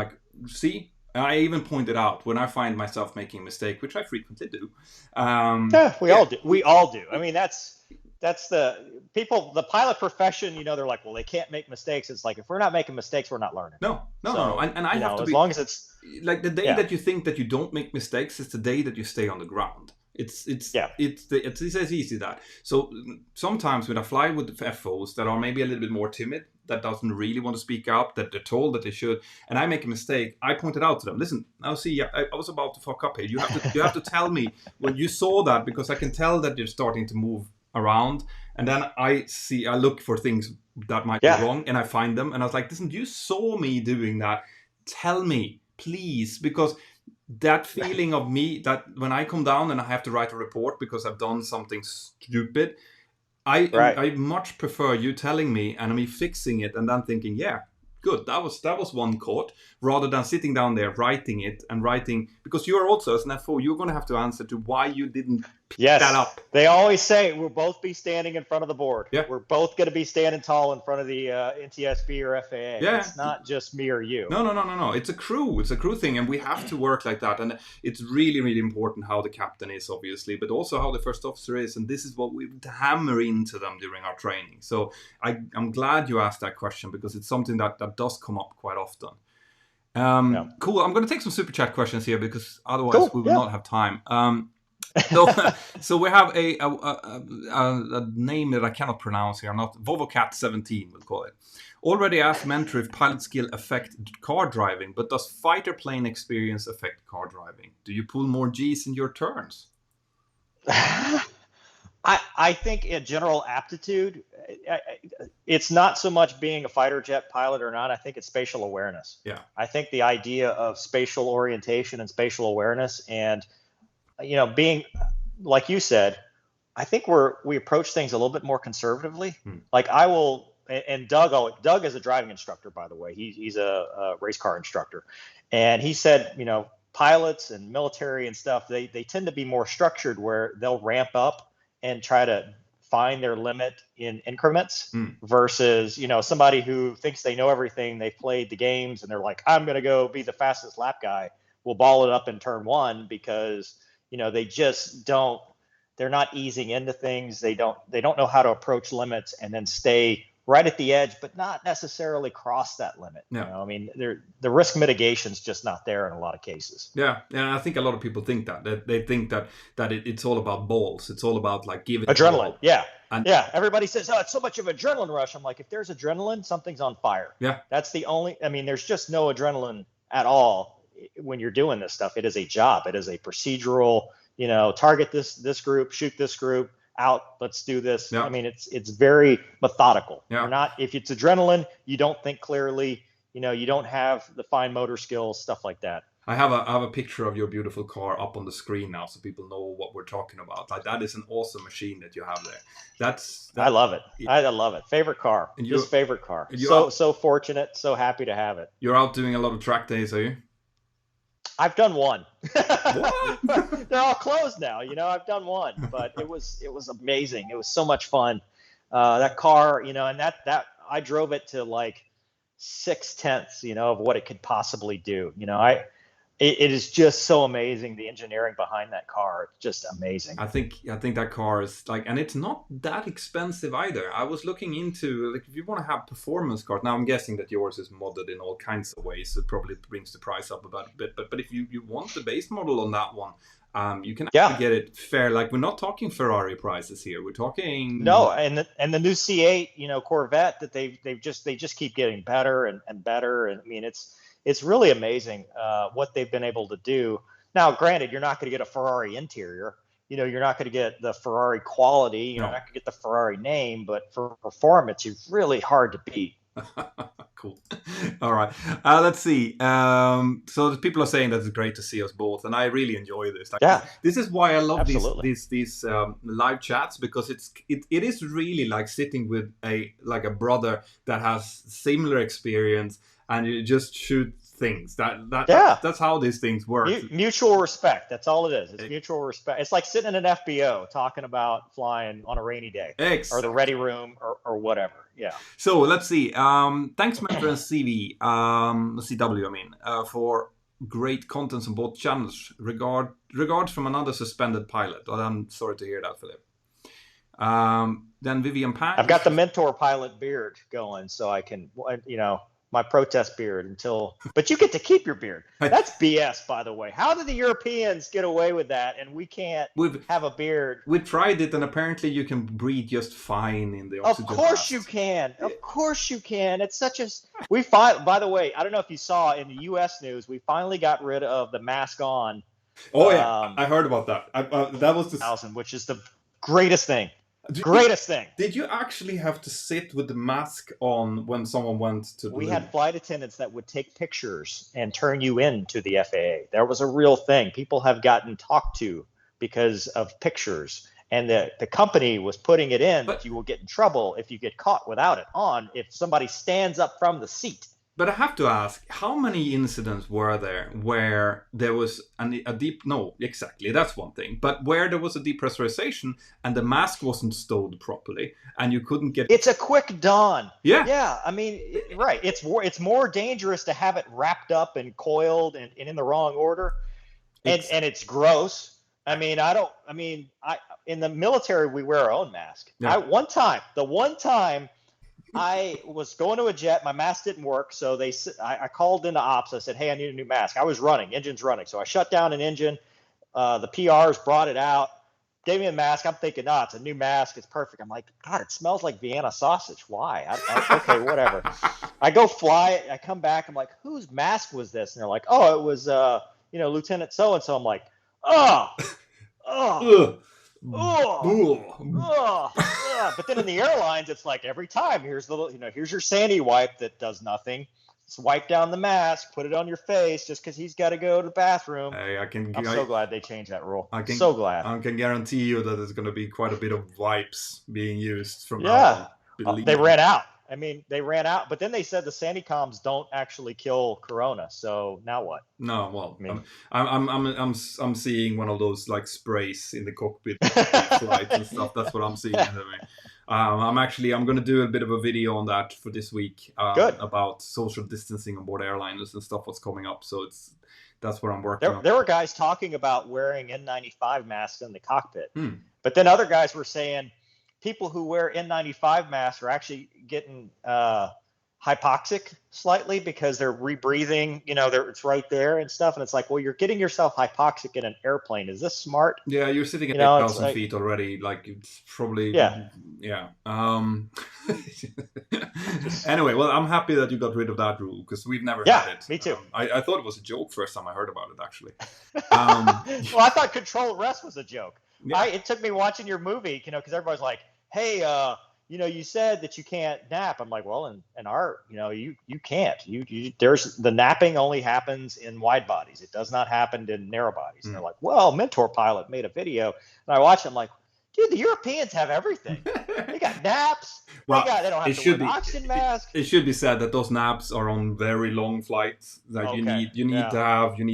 see. I even pointed out when I find myself making a mistake, which I frequently do. We all do. We all do. I mean, that's the people, the pilot profession, you know, they're like, well, they can't make mistakes. It's like, if we're not making mistakes, we're not learning. No. And I have to as long as it's like the day that you think that you don't make mistakes is the day that you stay on the ground. Yeah. It's as easy that. So sometimes when I fly with FOs that are maybe a little bit more timid, that doesn't really want to speak up, that they're told that they should, and I make a mistake, I point it out to them. Listen, now see, I was about to fuck up here. You have to tell me when you saw that, because I can tell that you're starting to move around, and then I look for things that might be wrong, and I find them, and I was like, listen, you saw me doing that. Tell me, please, because that feeling of me, that when I come down and I have to write a report because I've done something stupid, I much prefer you telling me and me fixing it and then thinking, yeah, good, that was one caught, rather than sitting down there writing it and writing, because you are also, as an FO, you're going to have to answer to why you didn't pick that up. They always say we'll both be standing in front of the board. Yeah. We're both going to be standing tall in front of the NTSB or FAA. Yeah. It's not just me or you. No. It's a crew thing, and we have to work like that. And it's really, really important how the captain is, obviously, but also how the first officer is. And this is what we hammer into them during our training. So I'm glad you asked that question, because it's something that does come up quite often. Cool. I'm going to take some super chat questions here, because otherwise we will not have time. So we have a name that I cannot pronounce here. Not VovoCat17, we'll call it. Already asked Mentor if pilot skill affect car driving, but does fighter plane experience affect car driving? Do you pull more G's in your turns? I think in general aptitude, it's not so much being a fighter jet pilot or not. I think it's spatial awareness. Yeah. I think the idea of spatial orientation and spatial awareness, and being, like you said, I think we approach things a little bit more conservatively. Like I will, and Doug is a driving instructor, by the way. He's a race car instructor, and he said, pilots and military and stuff, they tend to be more structured, where they'll ramp up and try to find their limit in increments versus, somebody who thinks they know everything. They've played the games and they're like, I'm going to go be the fastest lap guy. We'll ball it up in turn one, because they just they're not easing into things. They don't know how to approach limits and then stay right at the edge, but not necessarily cross that limit. Yeah. The risk mitigation is just not there in a lot of cases. Yeah. And I think a lot of people think that they think that it's all about balls. It's all about like giving adrenaline. Yeah. And everybody says, oh, it's so much of adrenaline rush. I'm like, if there's adrenaline, something's on fire. Yeah. That's the only, there's just no adrenaline at all when you're doing this stuff. It is a job. It is a procedural, target this group, shoot this group out. Let's do this. Yeah. It's very methodical. Yeah. You're not, if it's adrenaline, you don't think clearly, you don't have the fine motor skills, stuff like that. I have a picture of your beautiful car up on the screen now, so people know what we're talking about. Like, that is an awesome machine that you have there. I love it. I love it. Favorite car. Just favorite car. So fortunate. So happy to have it. You're out doing a lot of track days, are you? I've done one. What? They're all closed now. I've done one, but it was amazing. It was so much fun. That car, and that I drove it to like 0.6 of what it could possibly do. It is just so amazing. The engineering behind that car, just amazing. I think that car is and it's not that expensive either. I was looking into, if you want to have performance cars, now I'm guessing that yours is modded in all kinds of ways. It probably brings the price up a bit. But if you want the base model on that one, you can actually get it fair. Like, we're not talking Ferrari prices here. We're talking and the new C8, Corvette, that they just keep getting better and better. And it's really amazing what they've been able to do. Now, granted, you're not going to get a Ferrari interior. You're not going to get the Ferrari quality. You're not going to get the Ferrari name, but for performance, it's really hard to beat. Cool. All right. Let's see. So the people are saying that it's great to see us both, and I really enjoy this. This is why I love these live chats, because it is really like sitting with a brother that has similar experience, and you just shoot things. That's how these things work. Mutual respect. That's all it is. It's mutual respect. It's like sitting in an FBO talking about flying on a rainy day, or the ready room, or whatever. Yeah. So let's see. Thanks, Mentor and CW. For great contents on both channels. Regards from another suspended pilot. Well, I'm sorry to hear that, Philip. Then Vivian Pan. I've got the Mentor pilot beard going, so I can, my protest beard until, but you get to keep your beard. That's BS, by the way. How did the Europeans get away with that and we can't have a beard? We tried it, and apparently you can breathe just fine in the oxygen. Of course you can. Of course you can. It's such a, by the way, I don't know if you saw in the U.S. news, we finally got rid of the mask on. Oh yeah, I heard about that. That was the which is the greatest thing. Greatest thing. Did you actually have to sit with the mask on when someone went to the... We had flight attendants that would take pictures and turn you in to the FAA. There was a real thing. People have gotten talked to because of pictures. And the company was putting it in, but you will get in trouble if you get caught without it on, if somebody stands up from the seat. But I have to ask, how many incidents were there where there was a deep... No, exactly, that's one thing. But where there was a depressurization and the mask wasn't stowed properly and you couldn't get... It's a quick don. Yeah. Yeah, I mean, right. It's more dangerous to have it wrapped up and coiled and in the wrong order. And it's gross. I mean, in the military, we wear our own mask. Yeah. The one time I was going to a jet, my mask didn't work, so I called into ops. I said, hey, I need a new mask. I was running, engine's running. So I shut down an engine. The PRs brought it out, gave me a mask. I'm thinking, it's a new mask. It's perfect. I'm like, God, it smells like Vienna sausage. Why? Okay, whatever. I go fly it. I come back. I'm like, whose mask was this? And they're like, oh, it was, Lieutenant so-and-so. I'm like, but then in the airlines, it's like every time here's your sandy wipe that does nothing. Just wipe down the mask, put it on your face, just because he's got to go to the bathroom. Hey, I'm so glad they changed that rule. So glad. I can guarantee you that there's going to be quite a bit of wipes being used from now on. They ran out. They ran out, but then they said the Sandycoms don't actually kill corona. So now what? No, well, I'm seeing one of those like sprays in the cockpit flights and stuff. That's what I'm seeing. I'm going to do a bit of a video on that for this week about social distancing on board airliners and stuff. What's coming up? So that's what I'm working on. There were guys talking about wearing N95 masks in the cockpit, but then other guys were saying people who wear N95 masks are actually getting hypoxic slightly because they're rebreathing, it's right there and stuff. And it's like, well, you're getting yourself hypoxic in an airplane. Is this smart? Yeah, you're sitting at 8,000 feet already. Like, it's probably... Yeah. Anyway, well, I'm happy that you got rid of that rule because we've never had it. Me too. I thought it was a joke first time I heard about it, actually. Well, I thought control rest was a joke. Yeah. It took me watching your movie, because everybody's like, hey, you said that you can't nap. I'm like, well, in our, you can't. There's the napping only happens in wide bodies. It does not happen in narrow bodies. And they're like, well, Mentour pilot made a video, and I watched it. I'm like, dude, the Europeans have everything. They got naps. Well, they don't have to wear an oxygen mask. It should be said that those naps are on very long flights. Like you need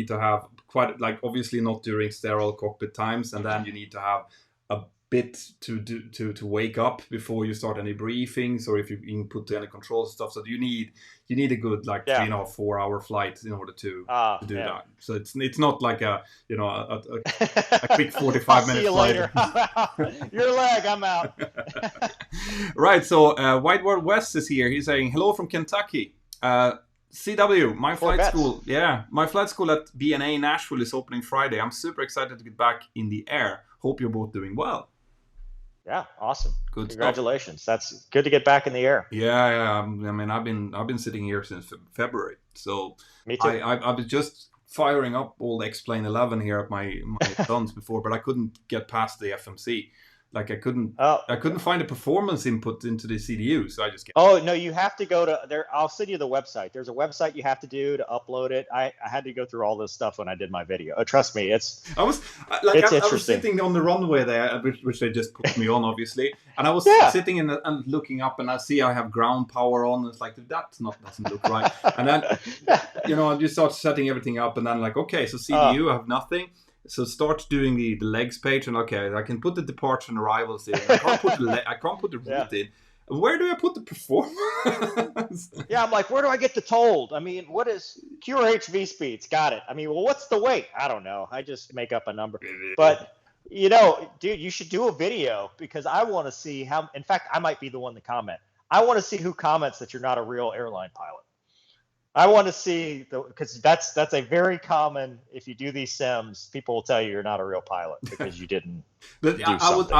to have quite, like, obviously not during sterile cockpit times, and then you need to have a bit to wake up before you start any briefings, or if you input to any control stuff. So you need a good 3.5-4 hour flight in order to do that. So it's not like a quick 45-minute flight. Your leg, I'm out. Right. So White World West is here. He's saying hello from Kentucky. CW, my flight school at BNA Nashville is opening Friday. I'm super excited to get back in the air. Hope you're both doing well. Yeah, awesome. Good. Congratulations. That's good to get back in the air. Yeah. I mean, I've been sitting here since February. So me too. I was just firing up all the X-Plane 11 here at my sons before, but I couldn't get past the FMC. Like I couldn't find a performance input into the CDU, so I just get... Oh no, you have to go to there. I'll send you the website. There's a website you have to do to upload it. I had to go through all this stuff when I did my video. Trust me, I was sitting on the runway there, which they just put me on, obviously, and I was sitting and looking up, and I see I have ground power on. And it's like doesn't look right, and then you start setting everything up, and then like, okay, so CDU I have nothing. So start doing the legs page, and okay, I can put the departure and arrivals in. I can't put the route in. Where do I put the performance? Yeah, I'm like, where do I get the told? I mean, what is QRHV speeds? Got it. I mean, well, what's the weight? I don't know. I just make up a number. But dude, you should do a video because I want to see how. In fact, I might be the one to comment. I want to see who comments that you're not a real airline pilot. I want to see because that's a very common. If you do these sims, people will tell you you're not a real pilot because you didn't But do something.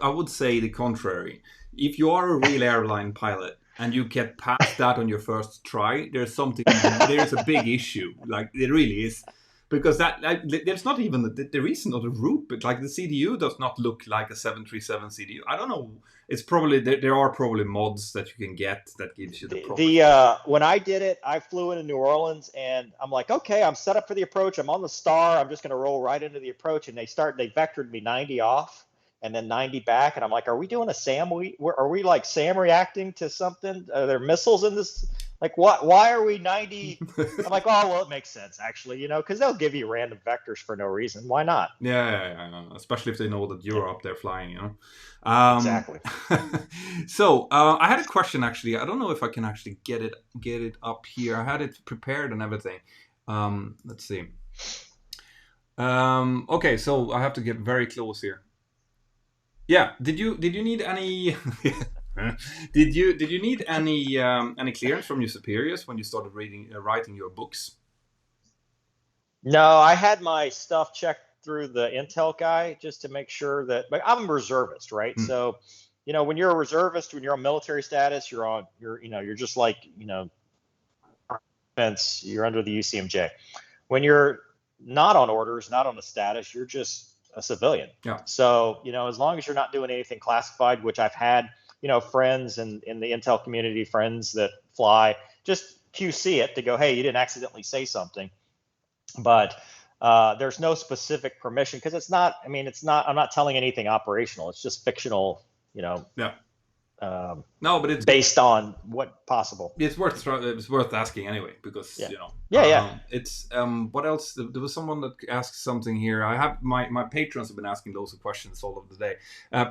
I would say the contrary. If you are a real airline pilot and you get past that on your first try, there's a big issue. Like it really is, because that like, there's not even there is not a route, but like the CDU does not look like a 737 CDU. I don't know. It's probably there are probably mods that you can get that gives you the proper. When I did it, I flew into New Orleans and I'm like, okay, I'm set up for the approach. I'm on the star. I'm just going to roll right into the approach. And they vectored me 90 off and then 90 back. And I'm like, are we doing a SAM? Are we like SAM reacting to something? Are there missiles in this? Like, what? Why are we 90? I'm like, oh, well, it makes sense actually, because they'll give you random vectors for no reason. Why not? Yeah. Especially if they know that you're up there flying. Exactly. So I had a question actually. I don't know if I can actually get it up here. I had it prepared and everything. Let's see. Okay, so I have to get very close here. Yeah. Did you need any? did you need any clearance from your superiors when you started writing your books? No, I had my stuff checked through the Intel guy just to make sure that, but I'm a reservist, right? So, when you're a reservist, when you're on military status, you're just like, defense, you're under the UCMJ. When you're not on orders, not on a status, you're just a civilian. Yeah. So, as long as you're not doing anything classified, which I've had, friends in the Intel community, friends that fly, just QC it to go, hey, you didn't accidentally say something. But there's no specific permission because it's not. I'm not telling anything operational. It's just fictional. Yeah. No, but it's based on what possible. It's worth asking anyway because Yeah. It's what else? There was someone that asked something here. I have my patrons have been asking loads of questions all of the day.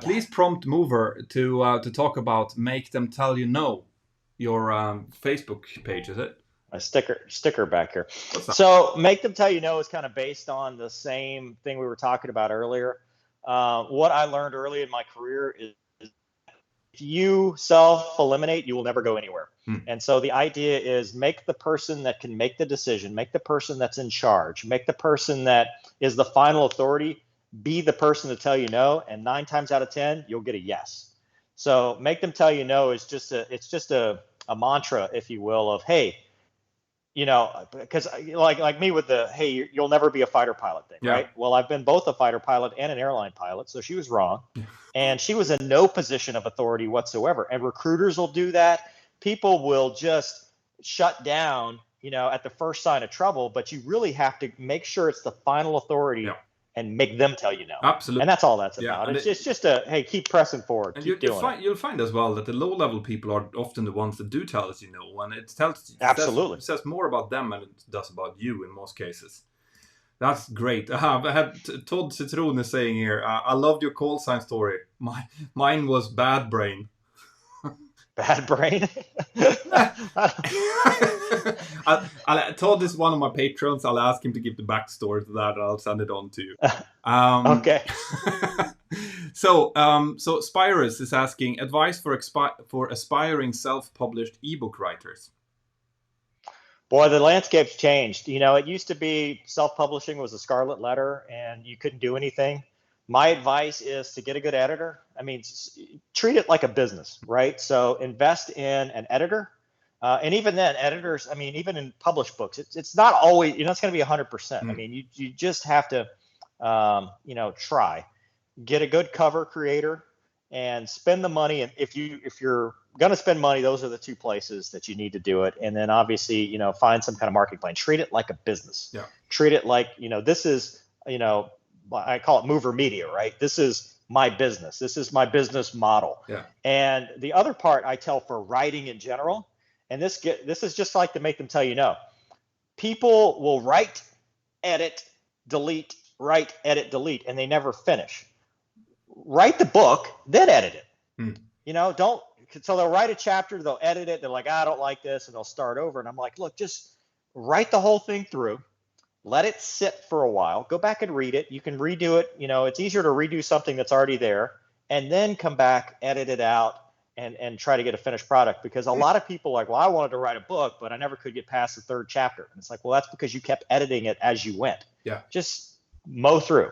Please prompt Mover to talk about Make Them Tell You No, your Facebook page, is it? A sticker back here. So Make Them Tell You No is kind of based on the same thing we were talking about earlier. What I learned early in my career is if you self-eliminate, you will never go anywhere. And so the idea is make the person that can make the decision, make the person that's in charge, make the person that is the final authority, be the person to tell you no, and 9 times out of 10, you'll get a yes. So Make Them Tell You No is just a mantra, if you will, of, hey, because like me with the, hey, you'll never be a fighter pilot thing, right? Well, I've been both a fighter pilot and an airline pilot, so she was wrong. And she was in no position of authority whatsoever. And recruiters will do that. People will just shut down, at the first sign of trouble, but you really have to make sure it's the final authority and make them tell you no. Absolutely. And that's all that's about. It's just a, hey, keep pressing forward. And you'll find as well that the low-level people are often the ones that do tell us, and it says more about them than it does about you in most cases. That's great. I had Todd Citrone saying here, I loved your call sign story. Mine was Bad Brain. Bad Brain? Todd is one of my patrons. I'll ask him to give the backstory to that, and I'll send it on to you. Okay. So Spyrus is asking advice for aspiring self-published ebook writers. Boy, the landscape's changed. It used to be self-publishing was a scarlet letter and you couldn't do anything. My advice is to get a good editor. Treat it like a business, right? So invest in an editor. And even then, editors, even in published books, it's not always, it's going to be 100%. You just have to, try. Get a good cover creator and spend the money. And if you're going to spend money, those are the 2 places that you need to do it. And then obviously, find some kind of marketing plan. Treat it like a business. Yeah. Treat it like, this is, I call it mover media, right? This is my business. This is my business model. Yeah. And the other part I tell for writing in general, and this is just like to make them tell you no. People will write, edit, delete, write, edit, delete, and they never finish. Write the book, then edit it. So they'll write a chapter, they'll edit it, they're like, I don't like this, and they'll start over. And I'm like, look, just write the whole thing through, let it sit for a while, go back and read it. You can redo it. It's easier to redo something that's already there, and then come back, edit it out, and try to get a finished product, because a lot of people are like, well, I wanted to write a book, but I never could get past the third chapter. And it's like, well, that's because you kept editing it as you went. Yeah. Just mow through,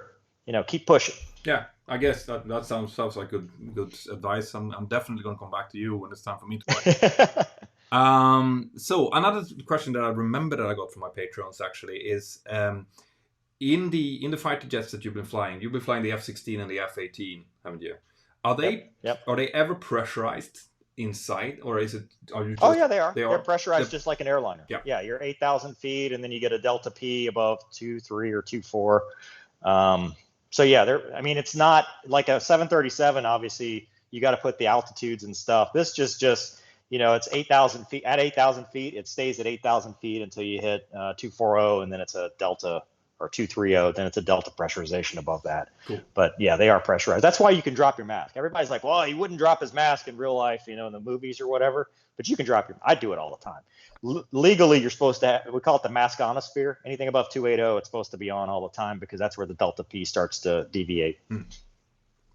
keep pushing. Yeah, I guess that sounds like good advice. I'm definitely going to come back to you when it's time for me to write. So another question that I remember that I got from my Patreons actually is in the fighter jets that you've been flying the F-16 and the F-18, haven't you? Are they are they ever pressurized inside, or are you just, oh yeah, they are. They're pressurized just like an airliner. Yeah, you're 8,000 feet, and then you get a delta P above 2.3 or 2.4. So yeah, it's not like a 737. Obviously, you got to put the altitudes and stuff. This just it's 8,000 feet. At 8,000 feet, it stays at 8,000 feet until you hit 240, and then it's a delta, or 230, then it's a delta pressurization above that. Cool. But yeah, they are pressurized. That's why you can drop your mask. Everybody's like, well, he wouldn't drop his mask in real life, in the movies or whatever, but you can drop I do it all the time. Legally, you're supposed to we call it the mask ionosphere. Anything above 280, it's supposed to be on all the time, because that's where the delta P starts to deviate.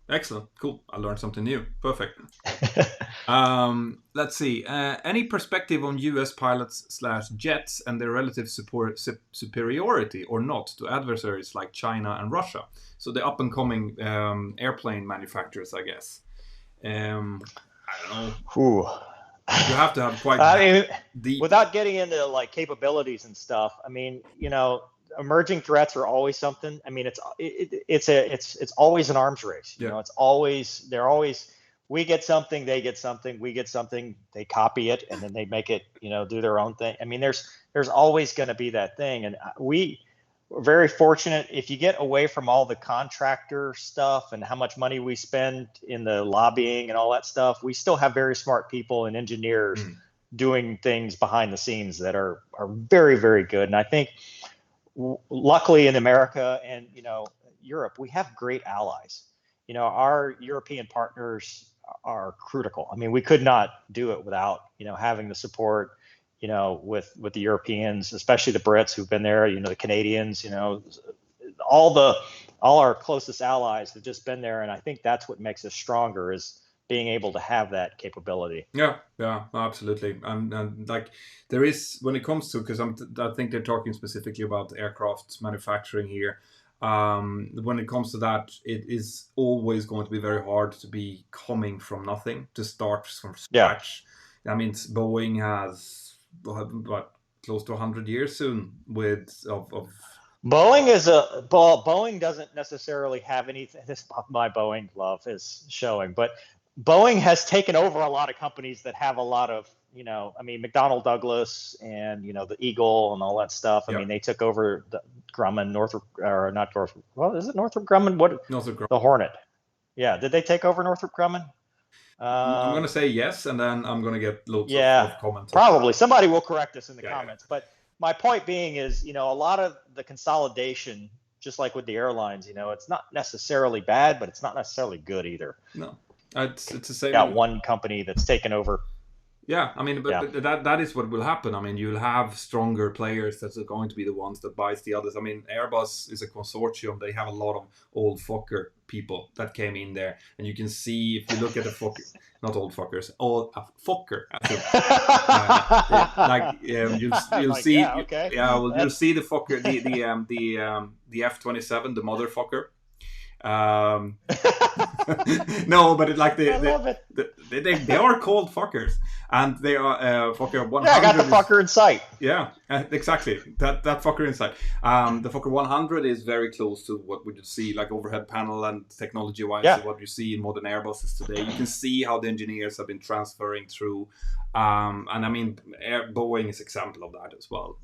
Excellent. Cool. I learned something new. Perfect. Let's see. Any perspective on US pilots / jets and their relative superiority or not to adversaries like China and Russia? So the up and coming airplane manufacturers, I guess. I don't know. Ooh. You have to have quite deep. Without getting into like capabilities and stuff. Emerging threats are always something. It's always an arms race. They're always, we get something, they get something, we get something, they copy it, and then they make it, do their own thing. There's always going to be that thing, and we're very fortunate. If you get away from all the contractor stuff and how much money we spend in the lobbying and all that stuff, we still have very smart people and engineers doing things behind the scenes that are very, very good. And I think, luckily in America and Europe, we have great allies. Our European partners are critical. We could not do it without having the support with the Europeans, especially the Brits who've been there, the Canadians, all our closest allies have just been there. And I think that's what makes us stronger, is being able to have that capability. Yeah, absolutely. And like there is, when it comes to, because I think they're talking specifically about aircraft manufacturing here. When it comes to that, it is always going to be very hard to be coming from nothing, to start from scratch. Yeah. Boeing has what, close to 100 years soon of Boeing doesn't necessarily have anything. My Boeing love is showing, but Boeing has taken over a lot of companies that have a lot of, McDonnell Douglas and, the Eagle and all that stuff. They took over the Grumman, Northrop Grumman? What? Northrop Grumman. The Hornet. Yeah. Did they take over Northrop Grumman? I'm going to say yes, and then I'm going to get loads of comments. Probably. Somebody will correct us in the comments. Yeah. But my point being is, a lot of the consolidation, just like with the airlines, it's not necessarily bad, but it's not necessarily good either. No. It's the same. Got one company that's taken over. Yeah, but that is what will happen. You'll have stronger players that are going to be the ones that buys the others. Airbus is a consortium. They have a lot of old fucker people that came in there, and you can see if you look at the fucker, not old fuckers, old fucker. You'll see. Yeah, okay. You'll see the fucker, the F-27, the motherfucker. No, but they are called fuckers, and they are fucker 100. Yeah, I got the fucker in sight. Yeah, exactly. That fucker in sight. The fucker 100 is very close to what we would see, like overhead panel and technology-wise, what you see in modern Airbuses today. You can see how the engineers have been transferring through. Boeing is an example of that as well.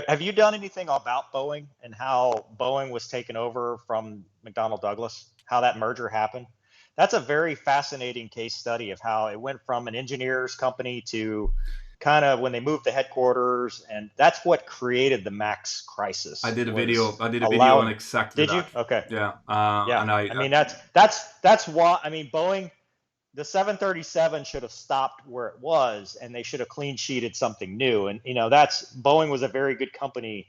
Have you done anything about Boeing and how Boeing was taken over from McDonnell Douglas? How that merger happened? That's a very fascinating case study of how it went from an engineers company to kind of when they moved the headquarters, and that's what created the MAX crisis. I did a video on exactly that. Did you? Okay. Yeah. And that's why. Boeing. The 737 should have stopped where it was, and they should have clean sheeted something new. And Boeing was a very good company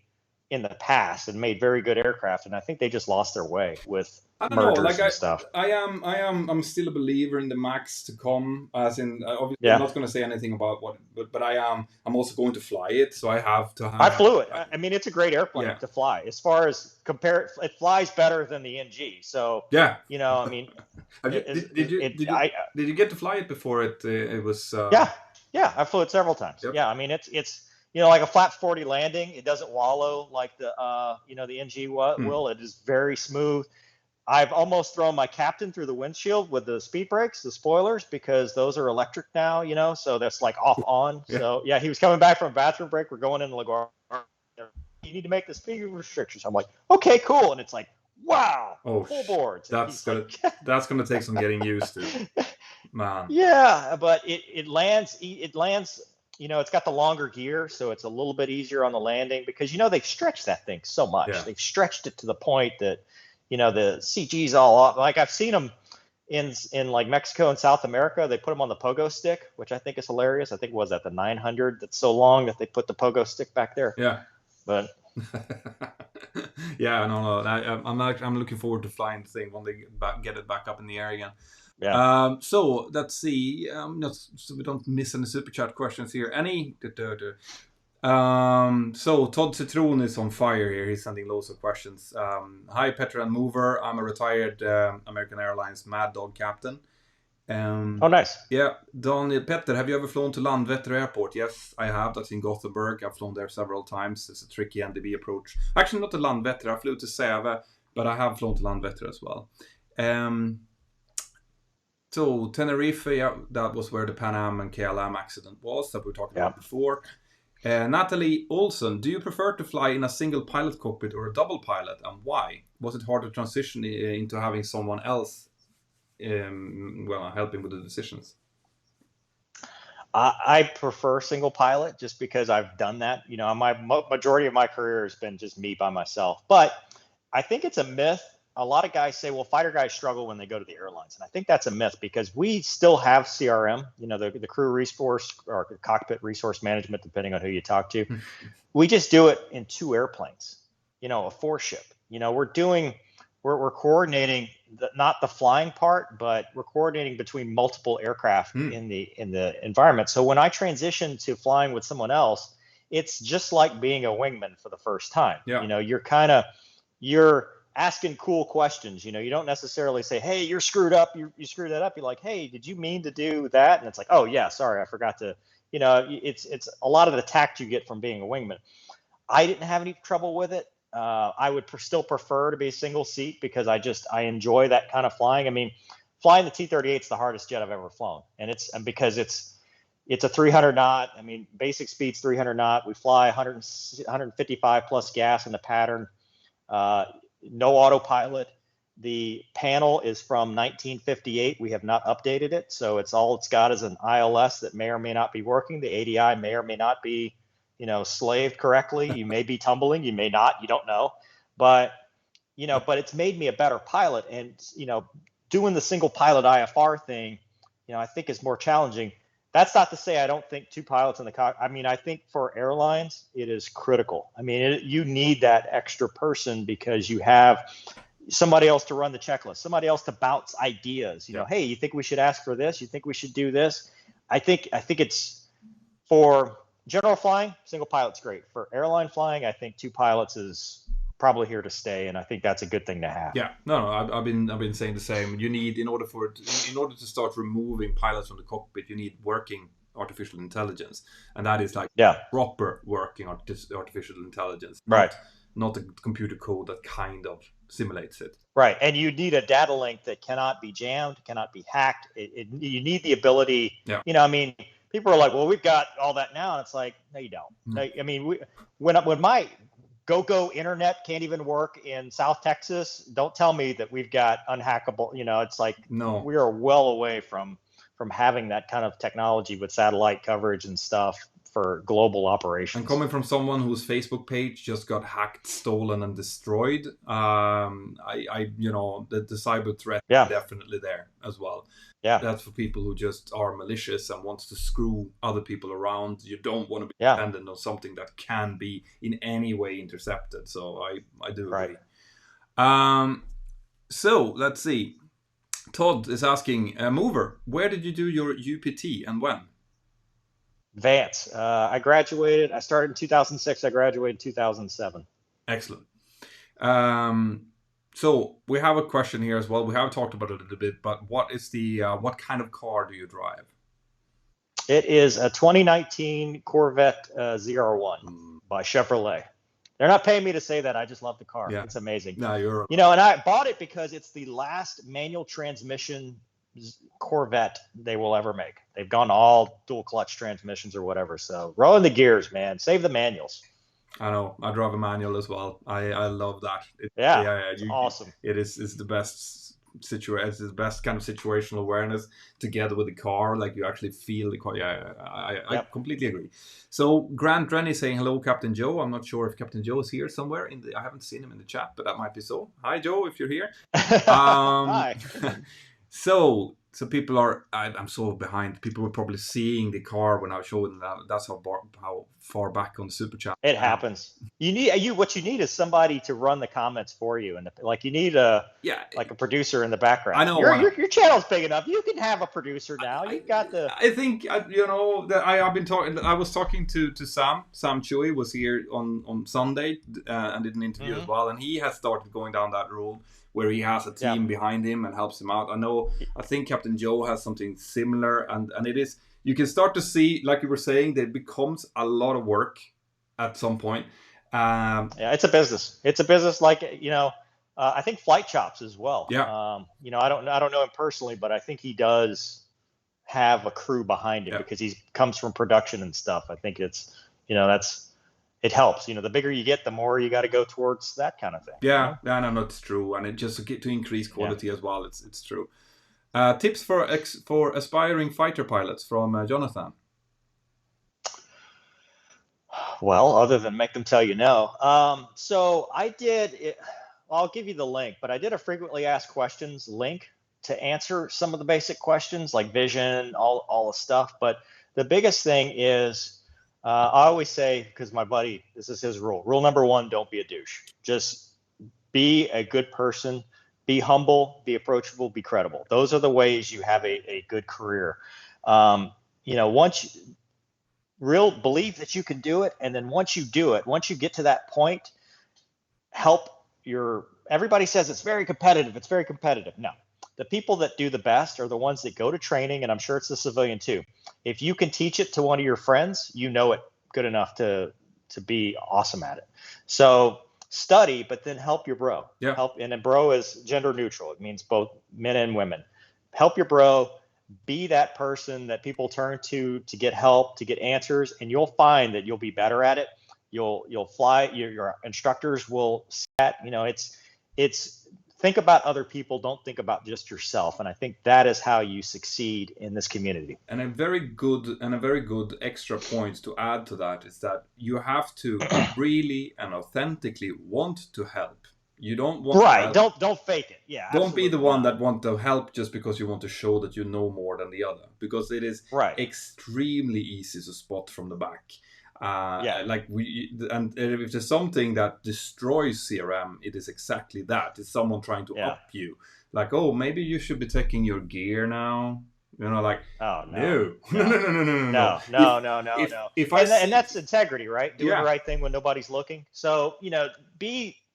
in the past and made very good aircraft, and I think they just lost their way with I don't know. mergers Like and stuff. I'm still a believer in the max to come. As in, obviously, I'm Yeah, not going to say anything about what, but I'm also going to fly it, so I have to I have. flew it. I mean, it's a great airplane Yeah, to fly. As far as compare, it flies better than the NG. So, yeah. I mean, Have you, did you get to fly it before it was? yeah, I flew it several times. Yep. Yeah, I mean, it's like a flat 40 landing. It doesn't wallow like the the NG will. It is very smooth. I've almost thrown my captain through the windshield with the speed brakes, the spoilers, because those are electric now, so that's like off on. Yeah. So yeah, he was coming back from a bathroom break. We're going into LaGuardia. You need to make the speed restrictions. I'm like, okay, cool. And it's like, wow, full boards. That's gonna take some getting used to, man. Yeah, but it lands. It's got the longer gear, so it's a little bit easier on the landing because they've stretched that thing so much. Yeah. They've stretched it to the point that the CG's all off. Like I've seen them in like Mexico and South America. They put them on the pogo stick, which I think is hilarious. I think it was at the 900 that's so long that they put the pogo stick back there. Yeah. But yeah, no. I'm looking forward to flying the thing when they get it back up in the air again. Yeah. So let's see. So we don't miss any super chat questions here. So Todd Citron is on fire here. He's sending loads of questions. Hi, Petra and Mover. I'm a retired American Airlines Mad Dog captain. Oh, nice. Yeah, Daniel Petter, have you ever flown to Landvetter Airport? Yes, I have. That's in Gothenburg. I've flown there several times. It's a tricky NDB approach. Actually, not to Landvetter. I flew to Säve, but I have flown to Landvetter as well. So Tenerife, yeah, that was where the Pan Am and KLM accident was that we talked about before. Natalie Olson, do you prefer to fly in a single pilot cockpit or a double pilot, and why? Was it hard to transition into having someone else helping with the decisions? I prefer single pilot just because I've done that. My majority of my career has been just me by myself. But I think it's a myth. A lot of guys say, well, fighter guys struggle when they go to the airlines. And I think that's a myth because we still have CRM, the crew resource or cockpit resource management, depending on who you talk to. We just do it in 2 airplanes, a 4-ship. We're coordinating not the flying part, but we're coordinating between multiple aircraft in the environment. So when I transition to flying with someone else, it's just like being a wingman for the first time. Yeah. You're asking cool questions. You don't necessarily say, hey, you're screwed up. You screwed that up. You're like, hey, did you mean to do that? And it's like, oh yeah, sorry, I forgot to. It's a lot of the tact you get from being a wingman. I didn't have any trouble with it. I would still prefer to be a single seat because I enjoy that kind of flying. I mean, flying the T-38 is the hardest jet I've ever flown, and because it's a 300 knot. I mean, basic speed's 300 knot. We fly 155 plus gas in the pattern. No autopilot. The panel is from 1958. We have not updated it, so it's got is an ILS that may or may not be working. The ADI may or may not be slaved correctly. You may be tumbling, you may not, you don't know. But it's made me a better pilot. And, doing the single pilot IFR thing, I think is more challenging. That's not to say I don't think 2 pilots in the cockpit. I mean, I think for airlines, it is critical. I mean, you need that extra person because you have somebody else to run the checklist, somebody else to bounce ideas. Hey, you think we should ask for this? You think we should do this? I think it's for general flying, single pilot's great. For airline flying, I think 2 pilots is probably here to stay, and I think that's a good thing to have. Yeah, no, I've been saying the same. You need in order to start removing pilots from the cockpit, you need working artificial intelligence, and that is like proper working artificial intelligence, right? Not a computer code that kind of simulates it. Right, and you need a data link that cannot be jammed, cannot be hacked. You need the ability. Yeah. I mean, people are like, well, we've got all that now. And it's like, no, you don't. No, I mean, when my go internet can't even work in South Texas, don't tell me that we've got unhackable, it's like, no, we are well away from having that kind of technology with satellite coverage and stuff for global And operations. coming from someone whose Facebook page just got hacked, stolen, and destroyed, the cyber threat is definitely there as well. Yeah. That's for people who just are malicious and wants to screw other people around. You don't want to be dependent on something that can be in any way intercepted. So I do agree. So let's see. Todd is asking, Mover, where did you do your UPT and when? Vance. I graduated. I started in 2006. I graduated in 2007. Excellent. So we have a question here as well. We have talked about it a little bit, but what kind of car do you drive? It is a 2019 Corvette ZR1 by Chevrolet. They're not paying me to say that. I just love the car. Yeah. It's amazing. No, you're. And I bought it because it's the last manual transmission Corvette they will ever make. They've gone all dual clutch transmissions or whatever. So roll in the gears, man. Save the manuals. I know. I drive a manual as well. I love that. It's awesome. It's the best situation. It's the best kind of situational awareness together with the car. Like you actually feel the car. I completely agree. So Grant Rennie saying hello, Captain Joe. I'm not sure if Captain Joe is here somewhere I haven't seen him in the chat, but that might be so. Hi Joe, if you're here. Hi. So people are. I'm so behind. People were probably seeing the car when I was showing that. That's how far back on the super chat. It happens. What you need is somebody to run the comments for you, and you need a producer in the background. I know your channel's big enough. You can have a producer now. You've got the. I think that I've been talking. I was talking to Sam. Sam Chewy was here on Sunday and did an interview as well, and he has started going down that road, where he has a team behind him and helps him out. I think Captain Joe has something similar, and it is, you can start to see, like you were saying, that it becomes a lot of work at some point. It's a business. It's a business I think Flight Chops as well. Yeah. I don't know him personally, but I think he does have a crew behind him because he comes from production and stuff. I think it's, it helps. The bigger you get, the more you got to go towards that kind of thing. Yeah, no, it's true, and it just to increase quality as well. It's true. Tips for aspiring fighter pilots from Jonathan. Well, other than make them tell you no. So I did. I'll give you the link, but I did a frequently asked questions link to answer some of the basic questions like vision, all the stuff. But the biggest thing is. I always say, because my buddy, this is his rule. Rule number 1, don't be a douche. Just be a good person, be humble, be approachable, be credible. Those are the ways you have a good career. Once believe that you can do it. And then once you do it, once you get to that point, everybody says it's very competitive. It's very competitive. No. The people that do the best are the ones that go to training, and I'm sure it's the civilian too. If you can teach it to one of your friends, you know it good enough to be awesome at it. So study, but then help your bro. Yeah. And then bro is gender neutral. It means both men and women. Help your bro. Be that person that people turn to get help, to get answers, and you'll find that you'll be better at it. You'll fly. Your instructors will set. It's think about other people. Don't think about just yourself. And I think that is how you succeed in this community. And a very good extra point to add to that is that you have to really and authentically want to help. You don't want to help. Don't fake it. Yeah. Don't be the one that want to help just because you want to show that you know more than the other, because it is extremely easy to spot from the back. And if there's something that destroys CRM, it is exactly that. It's someone trying to up you. Like, oh, maybe you should be taking your gear now. Oh no. No. And that's integrity, right? Doing the right thing when nobody's looking. So,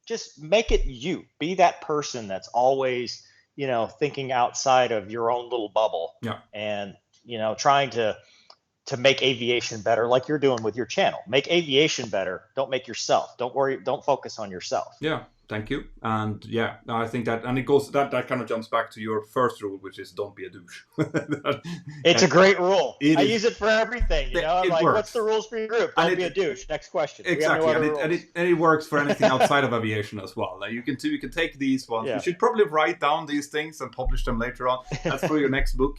just make it you. Be that person that's always, thinking outside of your own little bubble. Yeah. And, trying to make aviation better, like you're doing with your channel. Make aviation better. Don't make yourself. Don't worry. Don't focus on yourself. Yeah. Thank you. And I think that, and it goes, that kind of jumps back to your first rule, which is don't be a douche. It's a great rule. I use it for everything. Like, works. What's the rules for your group? Don't be a douche. Next question. Exactly. And it works for anything outside of aviation as well. Like you can take these ones. You should probably write down these things and publish them later on. That's for your next book.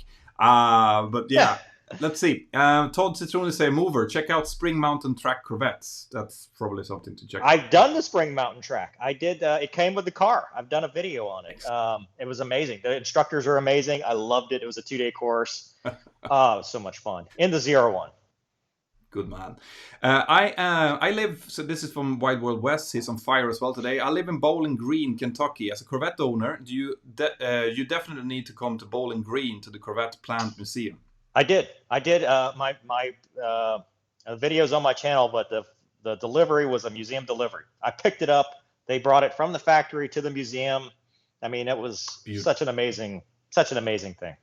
Let's see. Todd Citrone say mover. Check out Spring Mountain Track Corvettes. That's probably something to check out. I've done the Spring Mountain track. I did. It came with the car. I've done a video on it. It was amazing. The instructors are amazing. I loved it. It was a 2-day course. It was so much fun. In the 01. Good man. I live. So this is from Wide World West. He's on fire as well today. I live in Bowling Green, Kentucky. As a Corvette owner, you definitely need to come to Bowling Green to the Corvette Plant Museum. I did. My videos on my channel, but the delivery was a museum delivery. I picked it up. They brought it from the factory to the museum. I mean, it was such an amazing thing.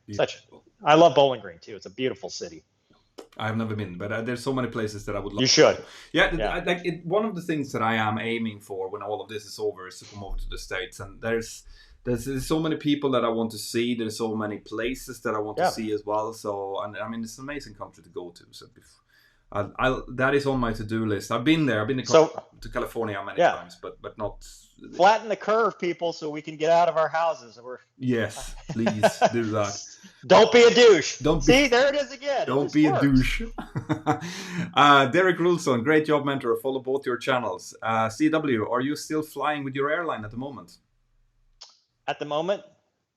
I love Bowling Green too. It's a beautiful city. I've never been, but there's so many places that I would love. You should. Yeah. One of the things that I am aiming for when all of this is over is to come over to the States, and there's so many people that I want to see. There's so many places that I want to see as well. So, and I mean, it's an amazing country to go to. So, that is on my to-do list. I've been there. I've been to California many times, but not. Flatten the curve, people, so we can get out of our houses. Yes, please do that. Don't be a douche. See, there it is again. Don't be a douche. Derek Rulson, great job, Mentor. Follow both your channels. C.W, are you still flying with your airline at the moment? At the moment,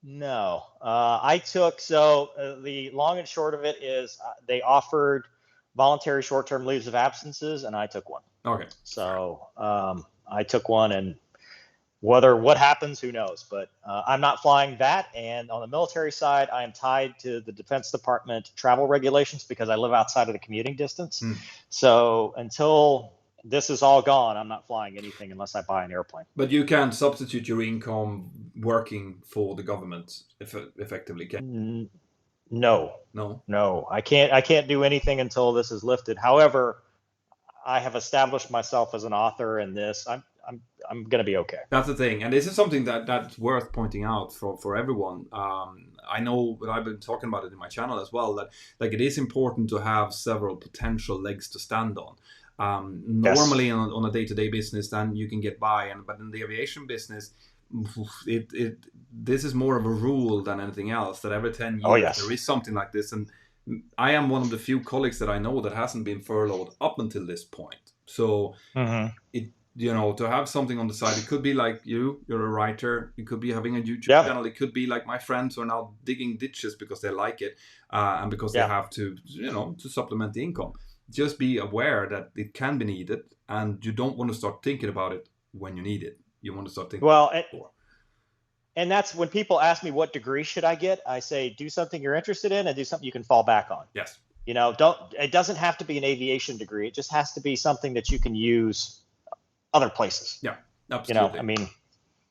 no. The long and short of it is they offered voluntary short-term leaves of absences, and I took one. Okay. So I took one, and what happens, who knows? But I'm not flying that. And on the military side, I am tied to the Defense Department travel regulations because I live outside of the commuting distance. So until this is all gone, I'm not flying anything unless I buy an airplane. But you can substitute your income working for the government effectively, can? No. I can't do anything until this is lifted. However, I have established myself as an author in this. I'm going to be okay. That's the thing. And this is something that's worth pointing out for everyone. I know that I've been talking about it in my channel as well, that like it is important to have several potential legs to stand on. Normally on a day-to-day business, then you can get by. But in the aviation business, this is more of a rule than anything else, that every 10 years there is something like this. And I am one of the few colleagues that I know that hasn't been furloughed up until this point. So to have something on the side, it could be like you're a writer, you could be having a YouTube channel, it could be like my friends who are now digging ditches because they like it and because they have to supplement the income. Just be aware that it can be needed, and you don't want to start thinking about it when you need it. You want to start thinking before. And that's when people ask me what degree should I get, I say do something you're interested in and do something you can fall back on. Yes. It doesn't have to be an aviation degree. It just has to be something that you can use other places. Yeah, absolutely.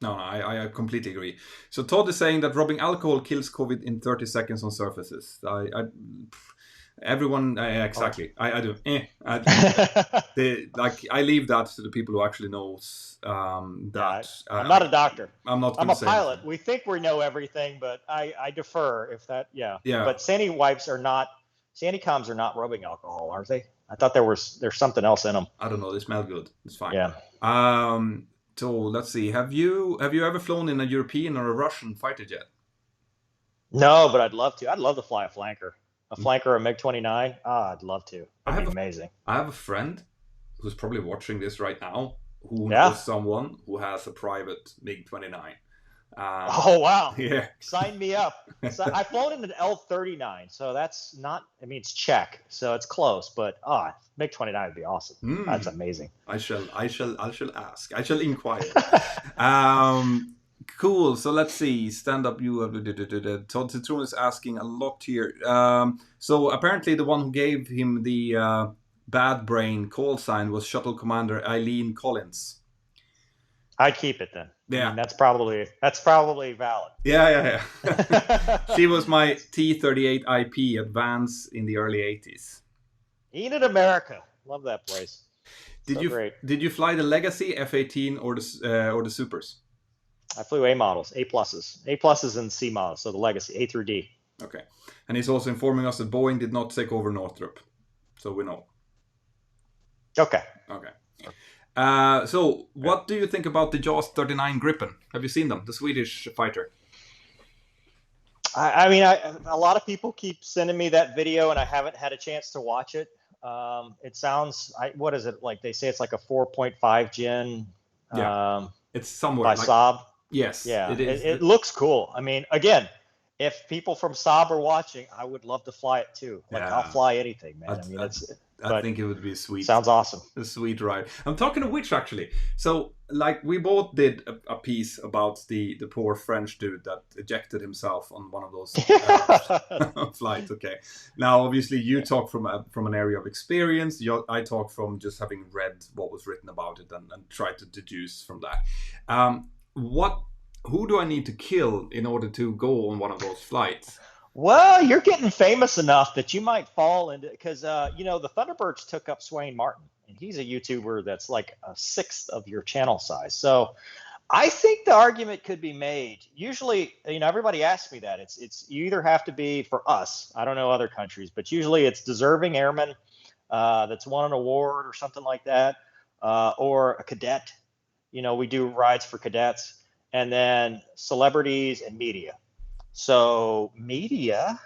No, I completely agree. So Todd is saying that rubbing alcohol kills COVID in 30 seconds on surfaces. Everyone, exactly. I do. I leave that to the people who actually knows that. I'm not a doctor. I'm not. I'm a pilot. We think we know everything, but I defer if that. Yeah. But Sandy coms are not rubbing alcohol, are they? I thought there's something else in them. I don't know. They smell good. It's fine. Yeah. So let's see. Have you ever flown in a European or a Russian fighter jet? No, but I'd love to. I'd love to fly a flanker. A flanker or a MiG-29? I'd love to. That'd be amazing. I have a friend who's probably watching this right now who knows someone who has a private MiG-29. Oh, wow. Yeah. Sign me up. I've flown in an L-39, so that's not, it's Czech, so it's close, but MiG-29 would be awesome. That's amazing. I shall ask. I shall inquire. Cool. So let's see. Stand up. Todd Citrone is asking a lot here. So apparently the one who gave him the bad brain call sign was Shuttle Commander Eileen Collins. I'd keep it then. Yeah, that's probably valid. Yeah. She was my T-38 IP advance in the early 80s. Enid America. Love that place. Did you fly the Legacy F-18 or the Supers? I flew A models, A pluses and C models, so the Legacy, A through D. Okay. And he's also informing us that Boeing did not take over Northrop. So we know. Okay. So what do you think about the Jaws 39 Gripen? Have you seen them? The Swedish fighter. I mean, a lot of people keep sending me that video, and I haven't had a chance to watch it. It sounds, what is it like? They say it's like a 4.5 gen Yeah, it's somewhere by like Saab. yes, Yeah, it is. it looks cool. I mean, again, if people from Saab are watching, I would love to fly it too. Like, I'll Yeah, fly anything, man. I, I mean, I, I but think it would be sweet. sounds awesome. A sweet ride. I'm talking of which, actually. So, like, we both did a piece about the poor French dude that ejected himself on one of those flights. Okay. Now, obviously, you talk from an area of experience. I talk from just having read what was written about it and try to deduce from that. Who do I need to kill in order to go on one of those flights? Well, you're getting famous enough that you might fall into, because the Thunderbirds took up Swain Martin, and he's a YouTuber that's like a sixth of your channel size. So I think the argument could be made. Usually, everybody asks me that. It's you either have to be, for us, I don't know other countries, but usually it's deserving airman that's won an award or something like that, or a cadet. We do rides for cadets, and then celebrities and media. So media,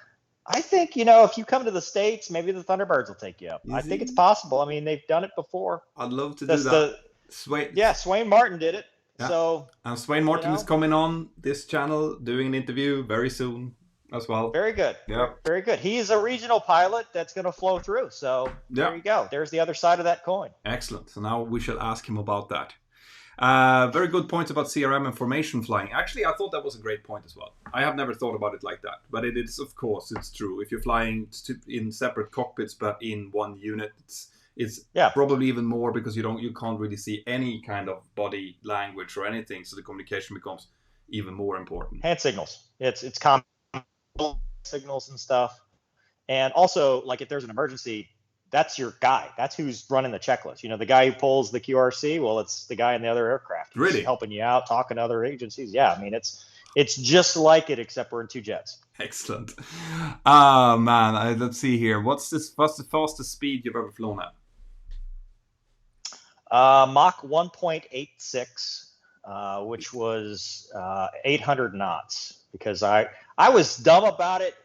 I think, if you come to the States, maybe the Thunderbirds will take you up. I think it's possible. I mean, they've done it before. I'd love to do that. Swain Martin did it. Yeah. So, and Swain Martin is coming on this channel doing an interview very soon as well. Very good. Yeah. Very good. He's a regional pilot that's going to flow through. So there you go. There's the other side of that coin. Excellent. So now we shall ask him about that. Very good points about CRM and formation flying. Actually, I thought that was a great point as well. I have never thought about it like that, but it is, of course, it's true. If you're flying in separate cockpits but in one unit, it's probably even more, because you can't really see any kind of body language or anything, so the communication becomes even more important. Hand signals. It's common signals and stuff, and also, like, if there's an emergency, that's your guy. That's who's running the checklist. The guy who pulls the QRC, well, it's the guy in the other aircraft. Really? He's helping you out, talking to other agencies. Yeah, I mean, it's just like it, except we're in two jets. Excellent. Man, let's see here. What's the fastest speed you've ever flown at? Mach 1.86, which was 800 knots. Because I was dumb about it.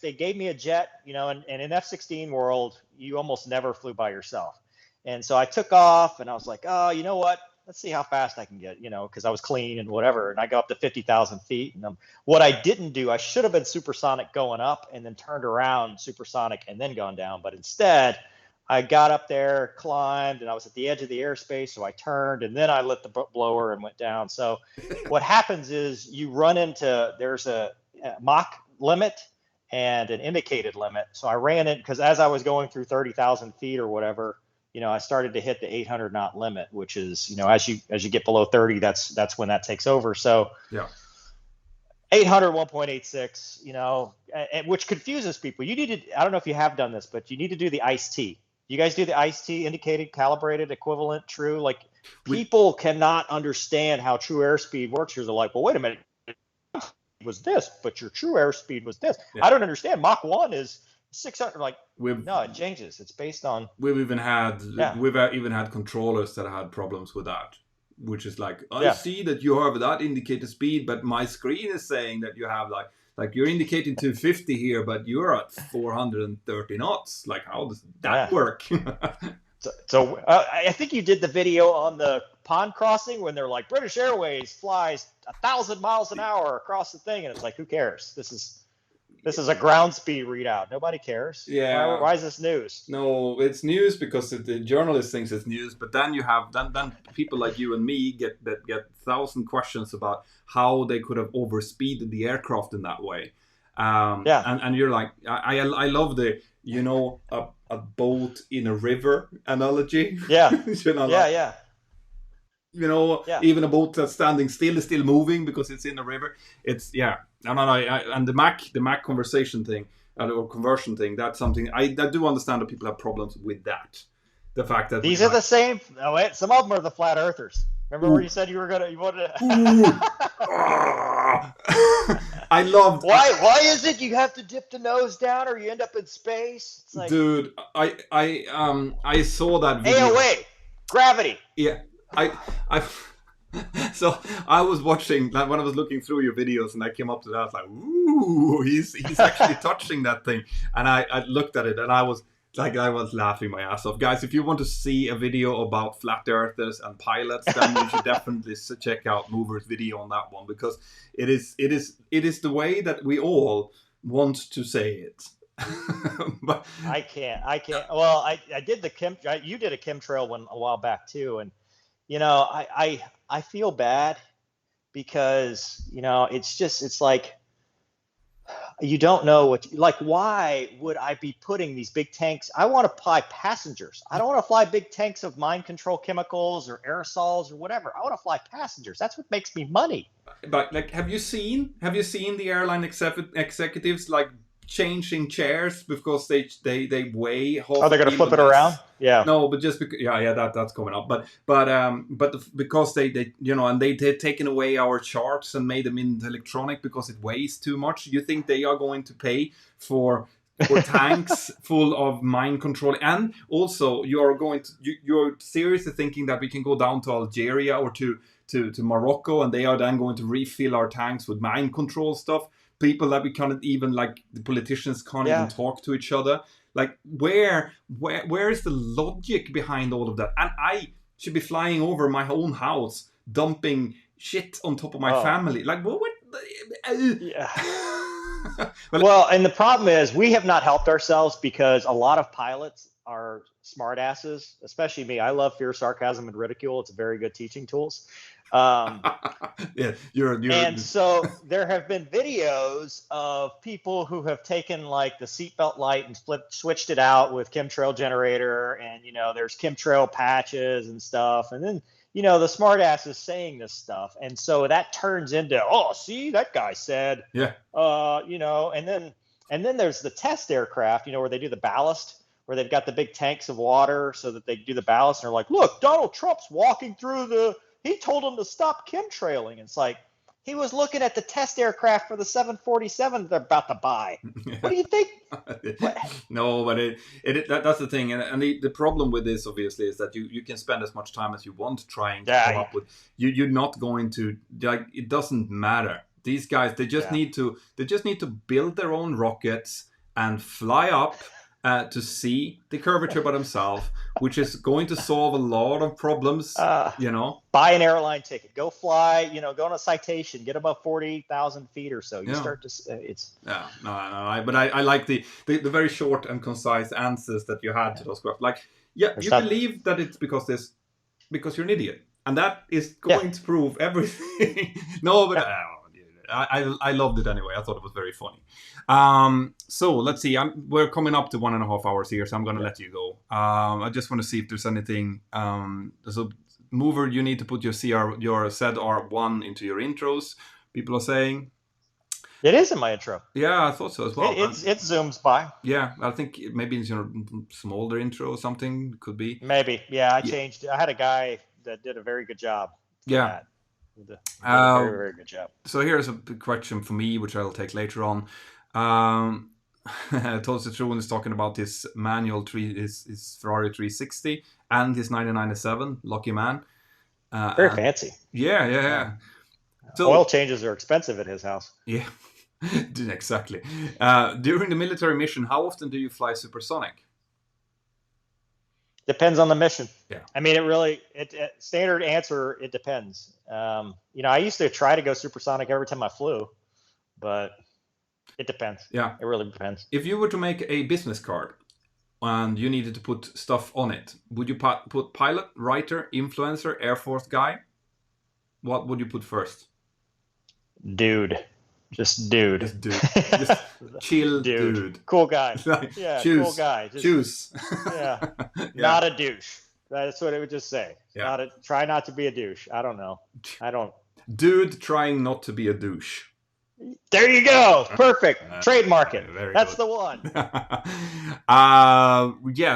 They gave me a jet, and in F-16 world, you almost never flew by yourself. And so I took off, and I was like, oh, you know what? Let's see how fast I can get, because I was clean and whatever. And I got up to 50,000 feet. And what I didn't do, I should have been supersonic going up and then turned around supersonic and then gone down. But instead, I got up there, climbed, and I was at the edge of the airspace, so I turned, and then I lit the blower and went down. So what happens is you run into, there's a Mach limit and an indicated limit. So I ran it, because as I was going through 30,000 feet or whatever, I started to hit the 800 knot limit, which is, as you get below 30, that's when that takes over. So yeah. 800, 1.86, which confuses people. You need to, I don't know if you have done this, but you need to do the ICE-T. You guys do the ICE-T, indicated, calibrated, equivalent, true? Like, people cannot understand how true airspeed works. They're like, well, wait a minute, was this, but your true airspeed was this. Yeah. I don't understand. Mach 1 is 600. Like, no, it changes. It's based on. We've even had controllers that had problems with that, which is like, I see that you have that indicator speed, but my screen is saying that you have like you're indicating 250 here, but you're at 430 knots. Like, how does that work? So I think you did the video on the pond crossing when they're like, British Airways flies 1,000 miles an hour across the thing, and it's like, who cares? This is a ground speed readout. Nobody cares. Yeah. Why is this news? No, it's news because the journalist thinks it's news, but then you have then people like you and me get 1,000 questions about how they could have overspeeded the aircraft in that way. And you're like, I love the a boat in a river analogy. Yeah. Even a boat that's standing still is still moving because it's in a river. It's and the Mac conversation thing or conversion thing, that's something I do understand that people have problems with that. The fact that these are the same. Oh, wait, some of them are the flat earthers. Remember where you said you wanted to. I loved. Why is it you have to dip the nose down or you end up in space? It's like, dude, I saw that video. AOA, gravity. Yeah, So I was watching, like, when I was looking through your videos, and I came up to that, I was like, ooh. ooh, he's actually touching that thing. And I looked at it and I was laughing my ass off. Guys, if you want to see a video about flat earthers and pilots, then you should definitely check out Mover's video on that one, because it is the way that we all want to say it. But I can't. Well, I did you did a chemtrail one a while back too. And, I feel bad because, it's like, you don't know why would I be putting these big tanks? I want to fly passengers. I don't want to fly big tanks of mind control chemicals or aerosols or whatever. I want to fly passengers. That's what makes me money. But have you seen the airline executives changing chairs because they weigh half? Oh, they're going to flip it around? Yeah. No, but just because, that's coming up. But because they've taken away our charts and made them into electronic because it weighs too much. You think they are going to pay for tanks full of mind control? And also, you're seriously thinking that we can go down to Algeria or to Morocco, and they are then going to refill our tanks with mind control stuff? People that we can't even, the politicians can't even talk to each other. Where is the logic behind all of that? And I should be flying over my own house, dumping shit on top of my family. What? Yeah. Well, and the problem is we have not helped ourselves because a lot of pilots are smartasses, especially me. I love fear, sarcasm, and ridicule. It's very good teaching tools. Yeah, and so there have been videos of people who have taken the seatbelt light and switched it out with chemtrail generator, and there's chemtrail patches and stuff, and then the smart ass is saying this stuff, and so that turns into, oh, see, that guy said, and then there's the test aircraft, where they do the ballast, where they've got the big tanks of water so that they do the ballast, and they're like, look, Donald Trump's walking through he told them to stop chemtrailing. It's like, he was looking at the test aircraft for the 747 they're about to buy. What do you think? No, but that's the thing. And the problem with this, obviously, is that you can spend as much time as you want trying to come up with. You're not going to, it doesn't matter. These guys, they just need to build their own rockets and fly up to see the curvature by themselves, which is going to solve a lot of problems. Buy an airline ticket, go fly, go on a citation, get above 40,000 feet or so. You start to, it's. No. But I like the very short and concise answers that you had to those questions. You believe that it's because you're an idiot, and that is going to prove everything. No, but. I loved it anyway. I thought it was very funny. So let's see. We're coming up to 1.5 hours here, so I'm going to let you go. I just want to see if there's anything. So, Mover, you need to put your ZR1 into your intros. People are saying. It is in my intro. Yeah, I thought so as well. It zooms by. Yeah, I think maybe it's your smaller intro or something. Could be. Maybe. Yeah, I changed. I had a guy that did a very good job. Yeah. Very, very good job. So here's a question for me, which I'll take later on. Tulsa Truan is talking about his manual his Ferrari 360 and his 997. Lucky man. Very fancy. Yeah. So, oil changes are expensive at his house. Yeah, exactly. During the military mission, how often do you fly supersonic? Depends on the mission. Yeah. I mean, standard answer, it depends. I used to try to go supersonic every time I flew, but it depends. Yeah. It really depends. If you were to make a business card and you needed to put stuff on it, would you put pilot, writer, influencer, Air Force guy? What would you put first? Dude. Just dude. Just chill dude. Cool guy. Cool guy. Choose. Yeah. Not a douche. That's what it would just say. Yeah. Try not to be a douche. I don't know. Dude trying not to be a douche. There you go. Perfect. Trademark it. That's good. The one.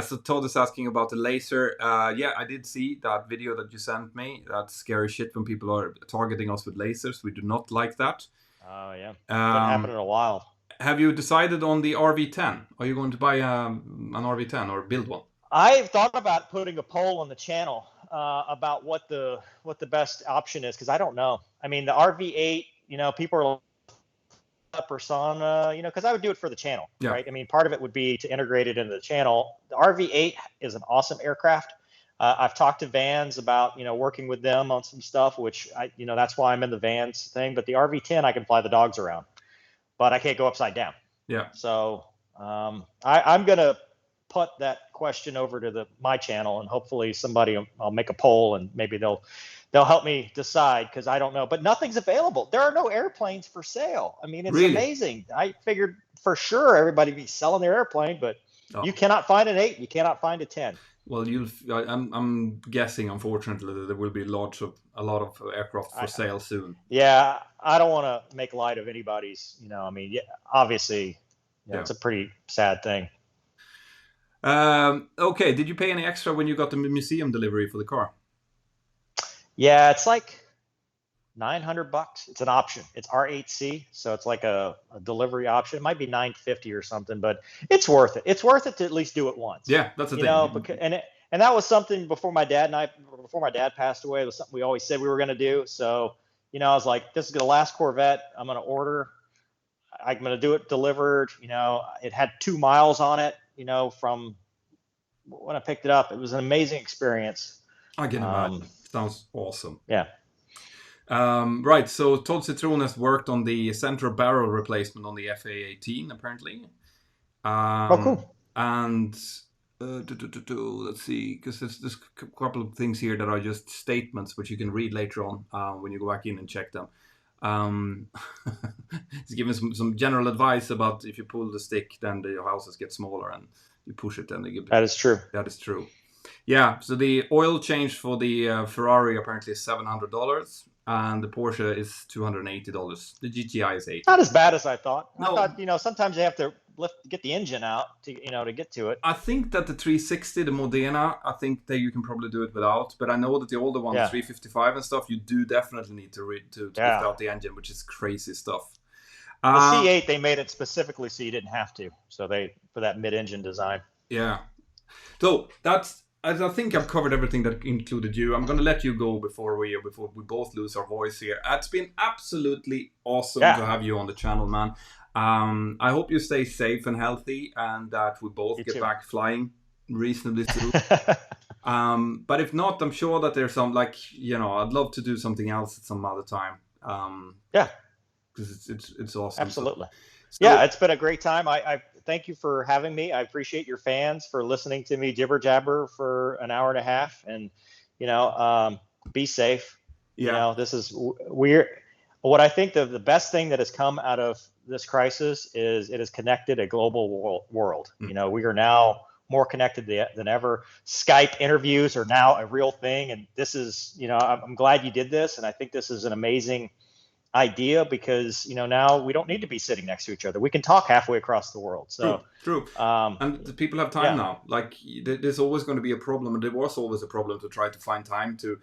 So Todd is asking about the laser. I did see that video that you sent me. That's scary shit when people are targeting us with lasers. We do not like that. Oh, yeah. Hasn't happened in a while. Have you decided on the RV10? Are you going to buy an RV10 or build one? I've thought about putting a poll on the channel about what the best option is, because I don't know. I mean, the RV8, people are persona, because I would do it for the channel, Yeah. right? I mean, part of it would be to integrate it into the channel. The RV8 is an awesome aircraft. I've talked to Vans about, working with them on some stuff, which that's why I'm in the Vans thing. But the RV10, I can fly the dogs around, but I can't go upside down. Yeah. So I'm gonna put that question over to my channel, and hopefully I'll make a poll, and maybe they'll help me decide, because I don't know. But nothing's available. There are no airplanes for sale. I mean, it's Really? amazing. I figured for sure everybody would be selling their airplane, but you cannot find an 8. You cannot find a 10. Well, I'm guessing, unfortunately, that there will be a lot of aircraft for sale soon. Yeah, I don't want to make light of anybody's. I mean, obviously, it's a pretty sad thing. Okay, did you pay any extra when you got the museum delivery for the car? Yeah, it's like $900. It's an option. It's R8C, so it's like a delivery option. It might be $950 or something, but it's worth it. It's worth it to at least do it once. Yeah, that's the thing. Because, and that was something before my dad passed away. It was something we always said we were going to do. So, I was like, this is the last Corvette I'm going to order. I'm going to do it delivered. It had 2 miles on it, from when I picked it up. It was an amazing experience. I can imagine. Sounds awesome. Yeah. Right, so Todd Citrone has worked on the center barrel replacement on the FA-18, apparently. Oh, cool. And let's see, because there's a couple of things here that are just statements, which you can read later on when you go back in and check them. He's giving some general advice about if you pull the stick, then the houses get smaller, and you push it, then they get bigger. That is true. That is true. Yeah, so the oil change for the Ferrari apparently is $700, and the Porsche is $280. The GTI is $80. Not as bad as I thought. No. I thought, sometimes you have to get the engine out to get to it. I think that the 360, the Modena, I think that you can probably do it without. But I know that the older one, the 355 and stuff, you do definitely need to lift out the engine, which is crazy stuff. The C8, they made it specifically so you didn't have to. So for that mid-engine design. Yeah. So I think I've covered everything that included you. I'm going to let you go before we both lose our voice here. It's been absolutely awesome to have you on the channel, man. I hope you stay safe and healthy, and that we both get back flying reasonably soon. But if not, I'm sure that there's some, I'd love to do something else at some other time. Because it's awesome. Absolutely. So, it's been a great time. I thank you for having me. I appreciate your fans for listening to me jibber jabber for an hour and a half, and be safe. This is weird. What I think the best thing that has come out of this crisis is it has connected a global world. Mm. We are now more connected than ever. Skype interviews are now a real thing, and this is, I'm glad you did this, and I think this is an amazing idea, because now we don't need to be sitting next to each other. We can talk halfway across the world. So true. And the people have time now. Like, there's always going to be a problem, and there was always a problem to try to find time to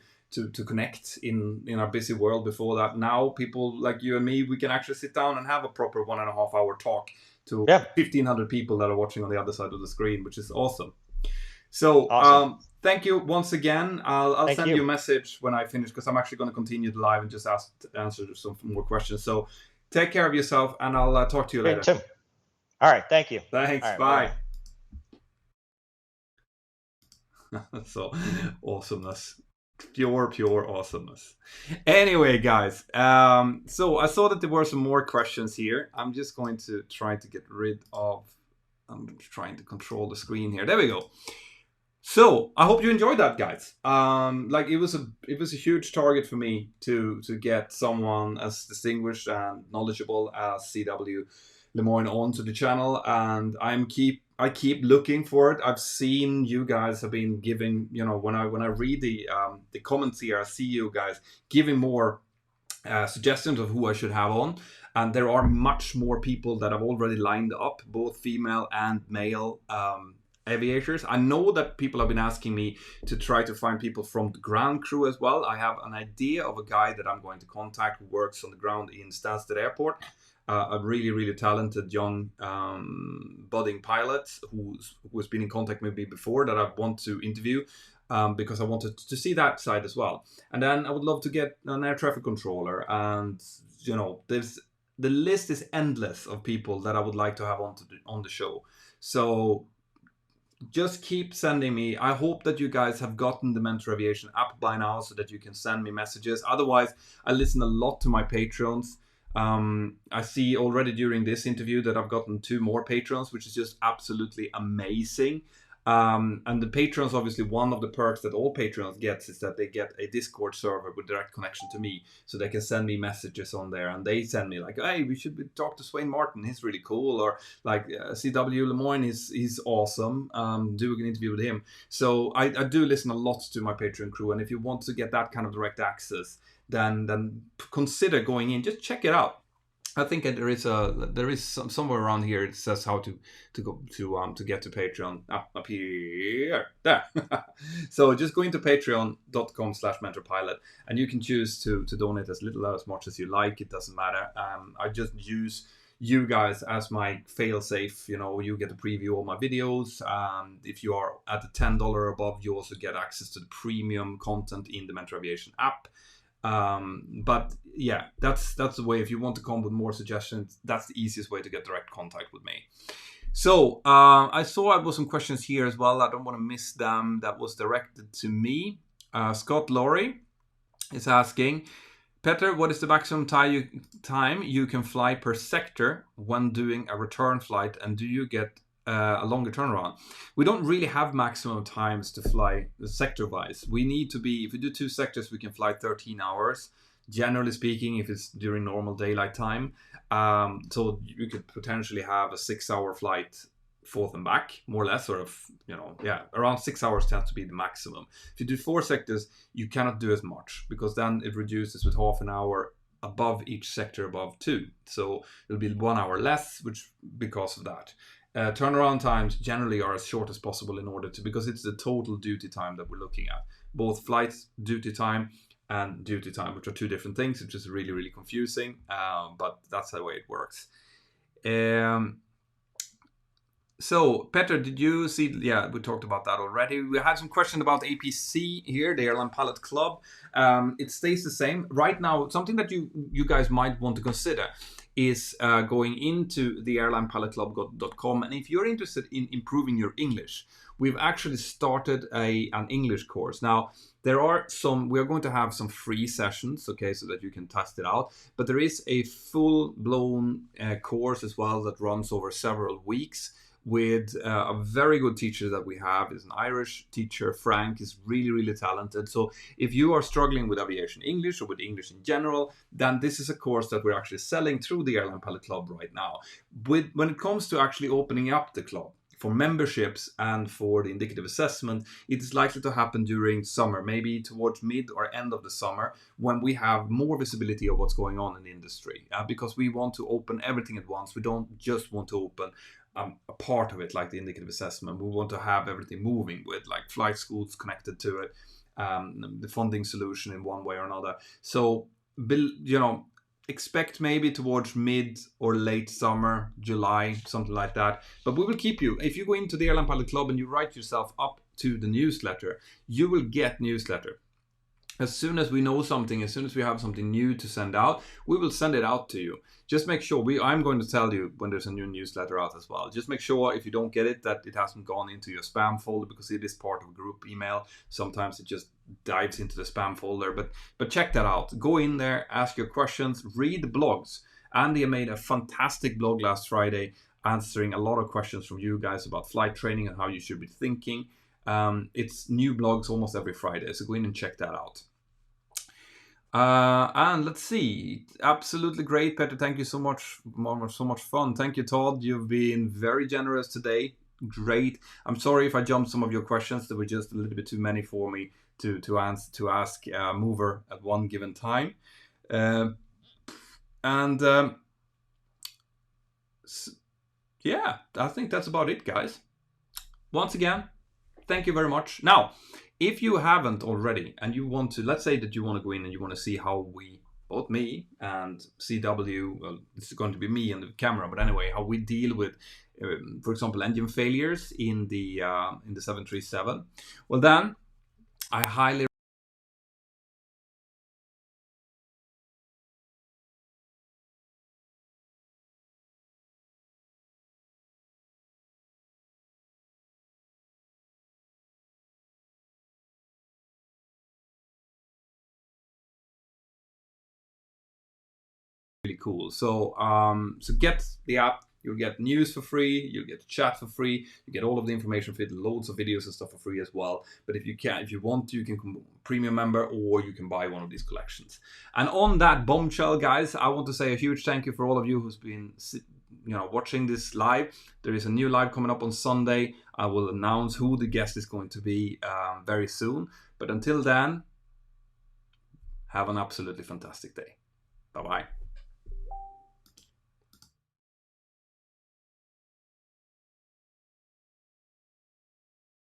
connect in our busy world before that. Now people like you and me, we can actually sit down and have a proper 1.5 hour talk to 1,500 people that are watching on the other side of the screen, which is awesome. So thank you once again. I'll send you a message when I finish, because I'm actually going to continue the live and just answer some more questions. So take care of yourself, and I'll talk to you later. Too. All right. Thank you. Thanks. Right, bye. So awesomeness. Pure awesomeness. Anyway, guys, so I saw that there were some more questions here. I'm just going to try to get rid of, I'm trying to control the screen here. There we go. So I hope you enjoyed that, guys. It was a huge target for me to get someone as distinguished and knowledgeable as C.W Lemoine onto the channel, and I keep looking for it. I've seen you guys have been giving, when I read the comments here, I see you guys giving more suggestions of who I should have on, and there are much more people that have already lined up, both female and male aviators. I know that people have been asking me to try to find people from the ground crew as well. I have an idea of a guy that I'm going to contact who works on the ground in Stansted Airport. A really, really talented young budding pilot who's been in contact with me before, that I want to interview because I wanted to see that side as well. And then I would love to get an air traffic controller, and there's the list is endless of people that I would like to have on the show. So just keep sending me. I hope that you guys have gotten the Mentour Aviation app by now so that you can send me messages. Otherwise, I listen a lot to my patrons. I see already during this interview that I've gotten 2 more patrons, which is just absolutely amazing. And the patrons, obviously, one of the perks that all patrons gets is that they get a Discord server with direct connection to me, so they can send me messages on there, and they send me like, "Hey, we should talk to Swain Martin. He's really cool," or like C.W Lemoine he's awesome. Do an interview with him. So I do listen a lot to my Patreon crew, and if you want to get that kind of direct access, then consider going in. Just check it out. I think there is somewhere around here it says how to go to get to Patreon up here there. So just go into patreon.com/mentorpilot, and you can choose to donate as little or as much as you like. It doesn't matter. I just use you guys as my fail-safe. You get a preview of my videos. If you are at the $10 above, you also get access to the premium content in the Mentour Aviation app. But yeah, that's the way. If you want to come with more suggestions, that's the easiest way to get direct contact with me. So I saw there was some questions here as well. I don't want to miss them. That was directed to me. Scott Laurie is asking, Petter, what is the maximum time you can fly per sector when doing a return flight, and do you get a longer turnaround? We don't really have maximum times to fly sector-wise. We need to be, if we do 2 sectors, we can fly 13 hours, generally speaking, if it's during normal daylight time. So you could potentially have a 6-hour flight forth and back, more or less, sort of, around 6 hours tends to be the maximum. If you do 4 sectors, you cannot do as much, because then it reduces with half an hour above each sector above 2. So it'll be 1 hour less, which because of that. Turnaround times generally are as short as possible because it's the total duty time that we're looking at. Both flights duty time and duty time, which are 2 different things, which is really, really confusing, but that's the way it works. So, Petter, did you see? Yeah, we talked about that already. We had some question about APC here, the Airline Pilot Club. It stays the same. Right now, something that you guys might want to consider is going into the airlinepilotclub.com. And if you're interested in improving your English, we've actually started an English course. Now, we are going to have some free sessions, okay, so that you can test it out. But there is a full-blown course as well that runs over several weeks with a very good teacher that we have. Is an Irish teacher. Frank is really, really talented. So if you are struggling with aviation English or with English in general, then this is a course that we're actually selling through the Airline Pilot Club right now. When it comes to actually opening up the club for memberships and for the indicative assessment, it is likely to happen during summer, maybe towards mid or end of the summer, when we have more visibility of what's going on in the industry, because we want to open everything at once. We don't just want to open a part of it, like the indicative assessment. We want to have everything moving with like flight schools connected to it, the funding solution in one way or another. So, expect maybe towards mid or late summer, July, something like that. But we will keep you. If you go into the Airline Pilot Club and you write yourself up to the newsletter, you will get newsletter. As soon as we know something, as soon as we have something new to send out, we will send it out to you. Just make sure, I'm going to tell you when there's a new newsletter out as well. Just make sure if you don't get it, that it hasn't gone into your spam folder, because it is part of a group email. Sometimes it just dives into the spam folder, but check that out. Go in there, ask your questions, read the blogs. Andy made a fantastic blog last Friday answering a lot of questions from you guys about flight training and how you should be thinking. It's new blogs almost every Friday, so go in and check that out. And let's see. Absolutely great, Petter. Thank you so much. So much fun. Thank you, Todd. You've been very generous today. Great. I'm sorry if I jumped some of your questions. There were just a little bit too many for me to ask Mover at one given time. Yeah, I think that's about it, guys. Once again, thank you very much. Now, if you haven't already and you want to, let's say that you want to go in and you want to see how both me and C.W, well, this is going to be me and the camera, but anyway, how we deal with, for example, engine failures in the 737. Well, then I highly cool. So so get the app. You'll get news for free. You'll get chat for free. You get all of the information for it, loads of videos and stuff for free as well. But if you want to, you can become a premium member, or you can buy one of these collections. And on that bombshell, guys, I want to say a huge thank you for all of you who's been watching this live. There is a new live coming up on Sunday. I will announce who the guest is going to be very soon. But until then, have an absolutely fantastic day. Bye-bye.